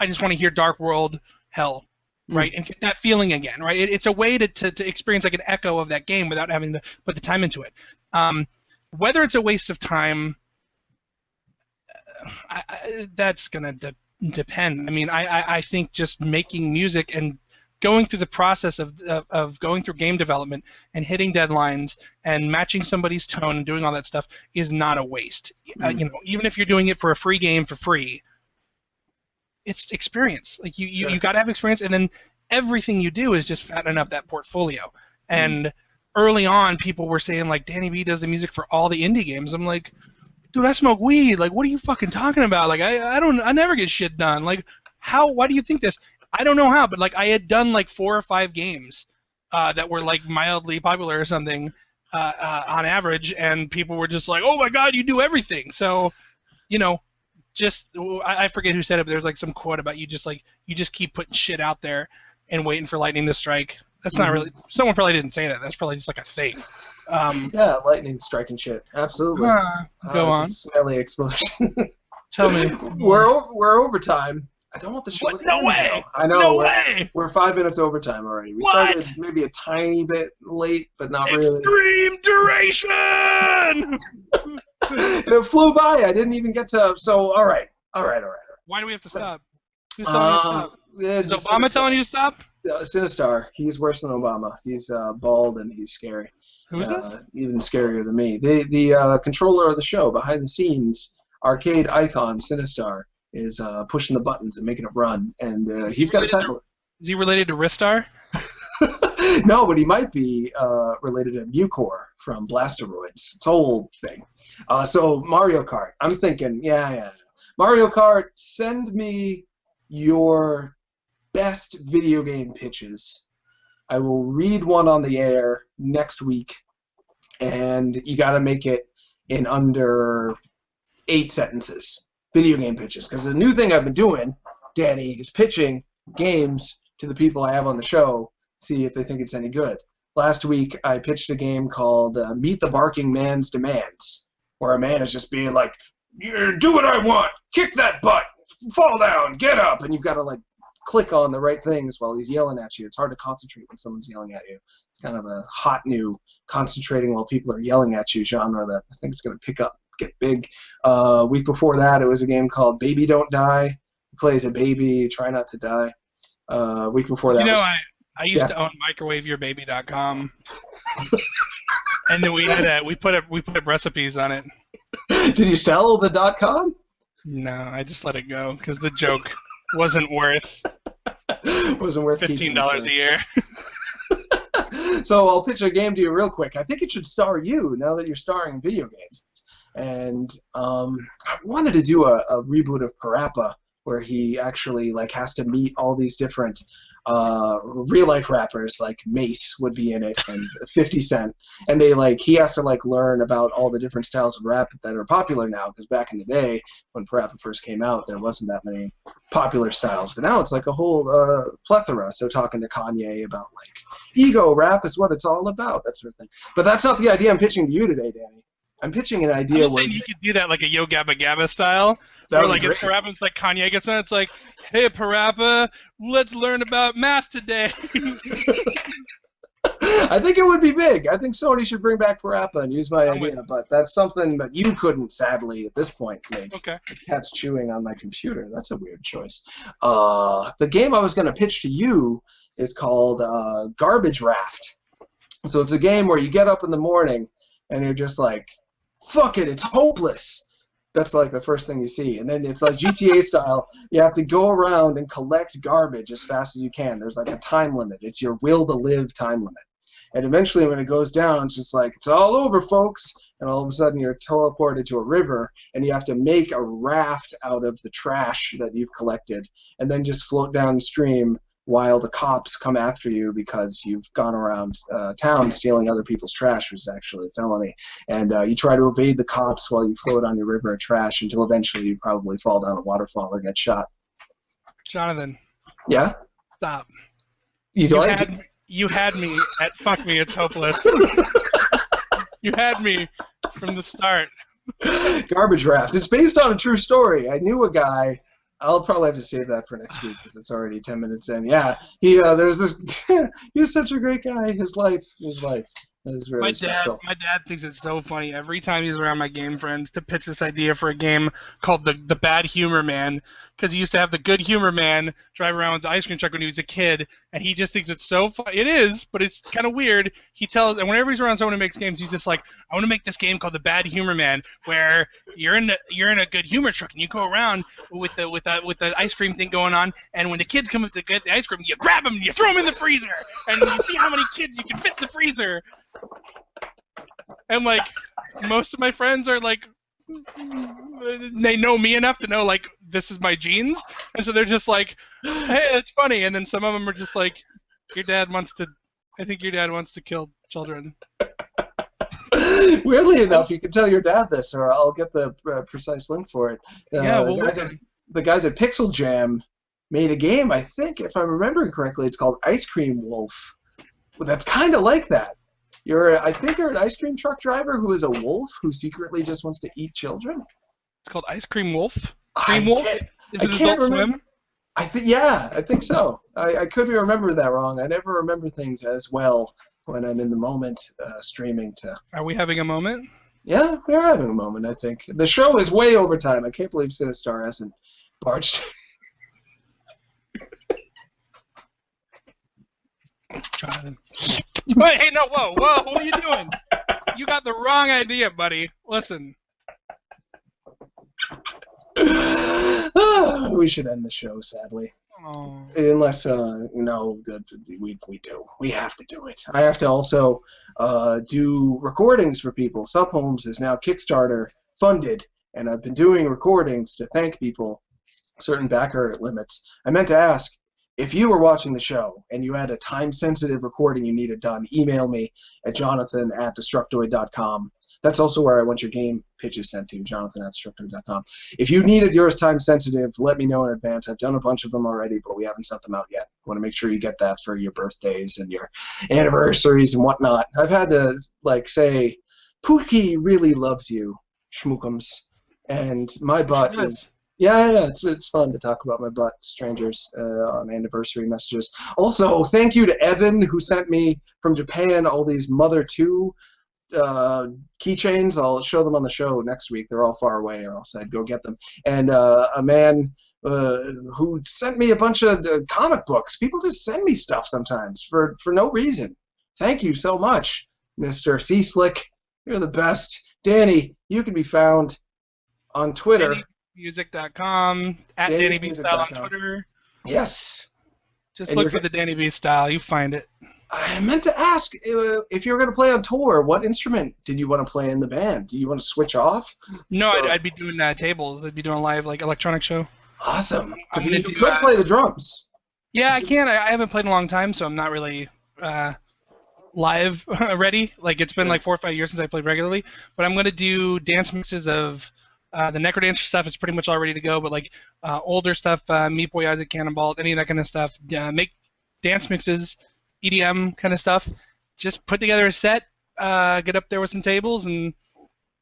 I just want to hear Dark World Hell, right? And get that feeling again, right? It's a way to experience, like, an echo of that game without having to put the time into it. Whether it's a waste of time, that's going to depend. I think just making music and going through the process of going through game development and hitting deadlines and matching somebody's tone and doing all that stuff is not a waste. Even if you're doing it for a free game for free, it's experience. Like you got to have experience, and then everything you do is just fattening up that portfolio. And early on, people were saying like Danny B does the music for all the indie games. I'm like, dude, I smoke weed. Like, what are you fucking talking about? Like, I never get shit done. Like, how? Why do you think this? I don't know how, but like I had done like 4 or 5 games that were like mildly popular or something on average, and people were just like, oh my god, you do everything. So, I forget who said it, but there's like some quote about you just keep putting shit out there and waiting for lightning to strike. That's not really. Someone probably didn't say that. That's probably just like a thing. Yeah, lightning striking shit. Absolutely. Go on. Smelly explosion. Tell me. We're overtime. I don't want the show. What? No way. Now. I know. No way. We're 5 minutes overtime already. We What? started maybe a tiny bit late, but not really. Extreme duration. It flew by. I didn't even get to. So all right. Why do we have to stop? Who's telling you to stop? Yeah, Is Obama telling you to stop? Sinistar. He's worse than Obama. He's bald and he's scary. Who is this? Even scarier than me. The controller of the show, behind the scenes, arcade icon, Sinistar, is pushing the buttons and making it run. And he's got a title. Is he related to Ristar? No, but he might be related to Mucor from Blasteroids. It's an old thing. So Mario Kart. I'm thinking, yeah. Mario Kart, send me your best video game pitches. I will read one on the air next week, and you got to make it in under 8 sentences. Video game pitches, because the new thing I've been doing, Danny, is pitching games to the people I have on the show, see if they think it's any good. Last week, I pitched a game called Meet the Barking Man's Demands, where a man is just being like, do what I want, kick that butt, fall down, get up, and you've got to like click on the right things while he's yelling at you. It's hard to concentrate when someone's yelling at you. It's kind of a hot new concentrating while people are yelling at you genre that I think is going to pick up, get big. Week before that, it was a game called Baby Don't Die. He plays a baby, try not to die. Week before that, I used to own microwaveyourbaby.com, and then we put up recipes on it. Did you sell the .com? No, I just let it go because the joke wasn't worth $15 a year. So I'll pitch a game to you real quick. I think it should star you now that you're starring in video games. And I wanted to do a reboot of Parappa where he actually like has to meet all these different real life rappers, like Mace would be in it and 50 Cent, and he has to like learn about all the different styles of rap that are popular now, because back in the day when Parappa first came out there wasn't that many popular styles, but now it's like a whole plethora. So talking to Kanye about like ego rap is what it's all about, that sort of thing. But that's not the idea I'm pitching to you today, Danny. I'm pitching an idea I'm saying you could do that like a Yo Gabba Gabba style. Or like if Parappa's like Kanye gets on, it's like, hey Parappa, let's learn about math today. I think it would be big. I think Sony should bring back Parappa and use my idea, but that's something that you couldn't, sadly, at this point make. Okay. The cat's chewing on my computer. That's a weird choice. The game I was going to pitch to you is called Garbage Raft. So it's a game where you get up in the morning and you're just like, fuck it, it's hopeless. That's like the first thing you see. And then it's like GTA style. You have to go around and collect garbage as fast as you can. There's like a time limit. It's your will to live time limit. And eventually when it goes down, it's just like, it's all over, folks. And all of a sudden you're teleported to a river, and you have to make a raft out of the trash that you've collected, and then just float downstream while the cops come after you because you've gone around town stealing other people's trash, which is actually a felony. And you try to evade the cops while you float on your river of trash until eventually you probably fall down a waterfall or get shot. Jonathan. Yeah? Stop. You had me at fuck me, it's hopeless. You had me from the start. Garbage Raft. It's based on a true story. I knew a guy. I'll probably have to save that for next week because it's already 10 minutes in. Yeah, there's this. He was such a great guy. His life. It's really special. My dad thinks it's so funny every time he's around my game friends to pitch this idea for a game called the Bad Humor Man, because he used to have the Good Humor Man drive around with the ice cream truck when he was a kid, and he just thinks it's so funny. It is, but it's kind of weird. And whenever he's around someone who makes games, he's just like, I want to make this game called the Bad Humor Man, where you're in a good humor truck and you go around with the ice cream thing going on, and when the kids come up to get the ice cream, you grab them and you throw them in the freezer, and you see how many kids you can fit in the freezer. And like most of my friends are like, they know me enough to know like this is my genes, and so they're just like, hey, it's funny. And then some of them are just like, I think your dad wants to kill children. Weirdly enough, you can tell your dad this, or I'll get the precise link for it. The guys at Pixel Jam made a game, I think, if I'm remembering correctly, it's called Ice Cream Wolf. Well, that's kind of like that. I think you're an ice cream truck driver who is a wolf who secretly just wants to eat children. It's called Ice Cream Wolf? Cream Wolf? Is it Adult Swim? I think so. I could be remembering that wrong. I never remember things as well when I'm in the moment streaming to... Are we having a moment? Yeah, we're having a moment, I think. The show is way over time. I can't believe Sinistar hasn't barged. Wait, hey, no, whoa, what are you doing? You got the wrong idea, buddy. Listen. We should end the show, sadly. Oh. Unless, no, we do. We have to do it. I have to also do recordings for people. Sub Holmes is now Kickstarter funded, and I've been doing recordings to thank people, certain backer limits. I meant to ask, if you were watching the show and you had a time-sensitive recording you needed done, email me at jonathan@destructoid.com. That's also where I want your game pitches sent to, jonathan@destructoid.com. If you needed yours time-sensitive, let me know in advance. I've done a bunch of them already, but we haven't sent them out yet. I want to make sure you get that for your birthdays and your anniversaries and whatnot. I've had to, say, Pookie really loves you, schmookums, and my butt is... Yeah, it's fun to talk about my butt to strangers on anniversary messages. Also, thank you to Evan, who sent me from Japan all these Mother 2 keychains. I'll show them on the show next week. They're all far away, or else I'd go get them. And a man who sent me a bunch of comic books. People just send me stuff sometimes for no reason. Thank you so much, Mr. C-Slick. You're the best. Danny, you can be found on Twitter. DannyBeastyle.com, at DannyBeastyle on Twitter. Yes. Just look for the Danny B Style. You find it. I meant to ask, if you were going to play on tour, what instrument did you want to play in the band? Do you want to switch off? No, I'd be doing tables. I'd be doing a live electronic show. Awesome. Because you could play the drums. Yeah, I can. I haven't played in a long time, so I'm not really live ready. It's been 4 or 5 years since I played regularly. But I'm going to do dance mixes of... the Necrodance stuff is pretty much all ready to go, but older stuff, Meat Boy Isaac Cannonball, any of that kind of stuff, make dance mixes, EDM kind of stuff, just put together a set, get up there with some tables, and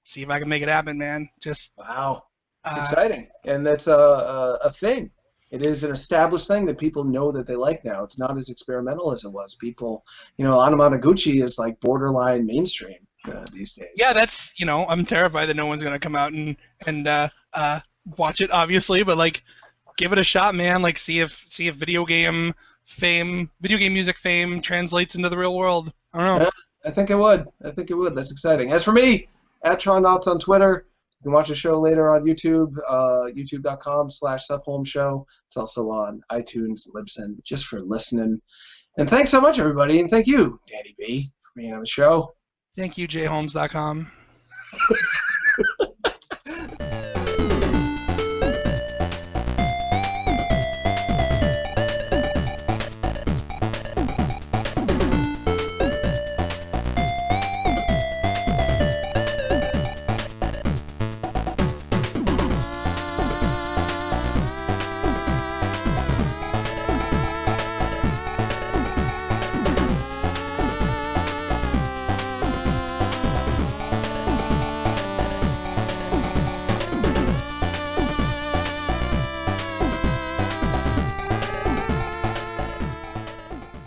see if I can make it happen, man. Wow. It's exciting. And that's a thing. It is an established thing that people know that they like now. It's not as experimental as it was. People, Anamanaguchi is borderline mainstream. These days. Yeah, that's I'm terrified that no one's gonna come out and watch it, obviously, but give it a shot, man. See if video game music fame translates into the real world. I don't know. Yeah, I think it would. That's exciting. As for me, at Tronauts on Twitter. You can watch the show later on YouTube, youtube.com/SubHolmesShow. It's also on iTunes, Libsyn, just for listening. And thanks so much, everybody, and thank you, Danny B, for being on the show. Thank you, jholmes.com.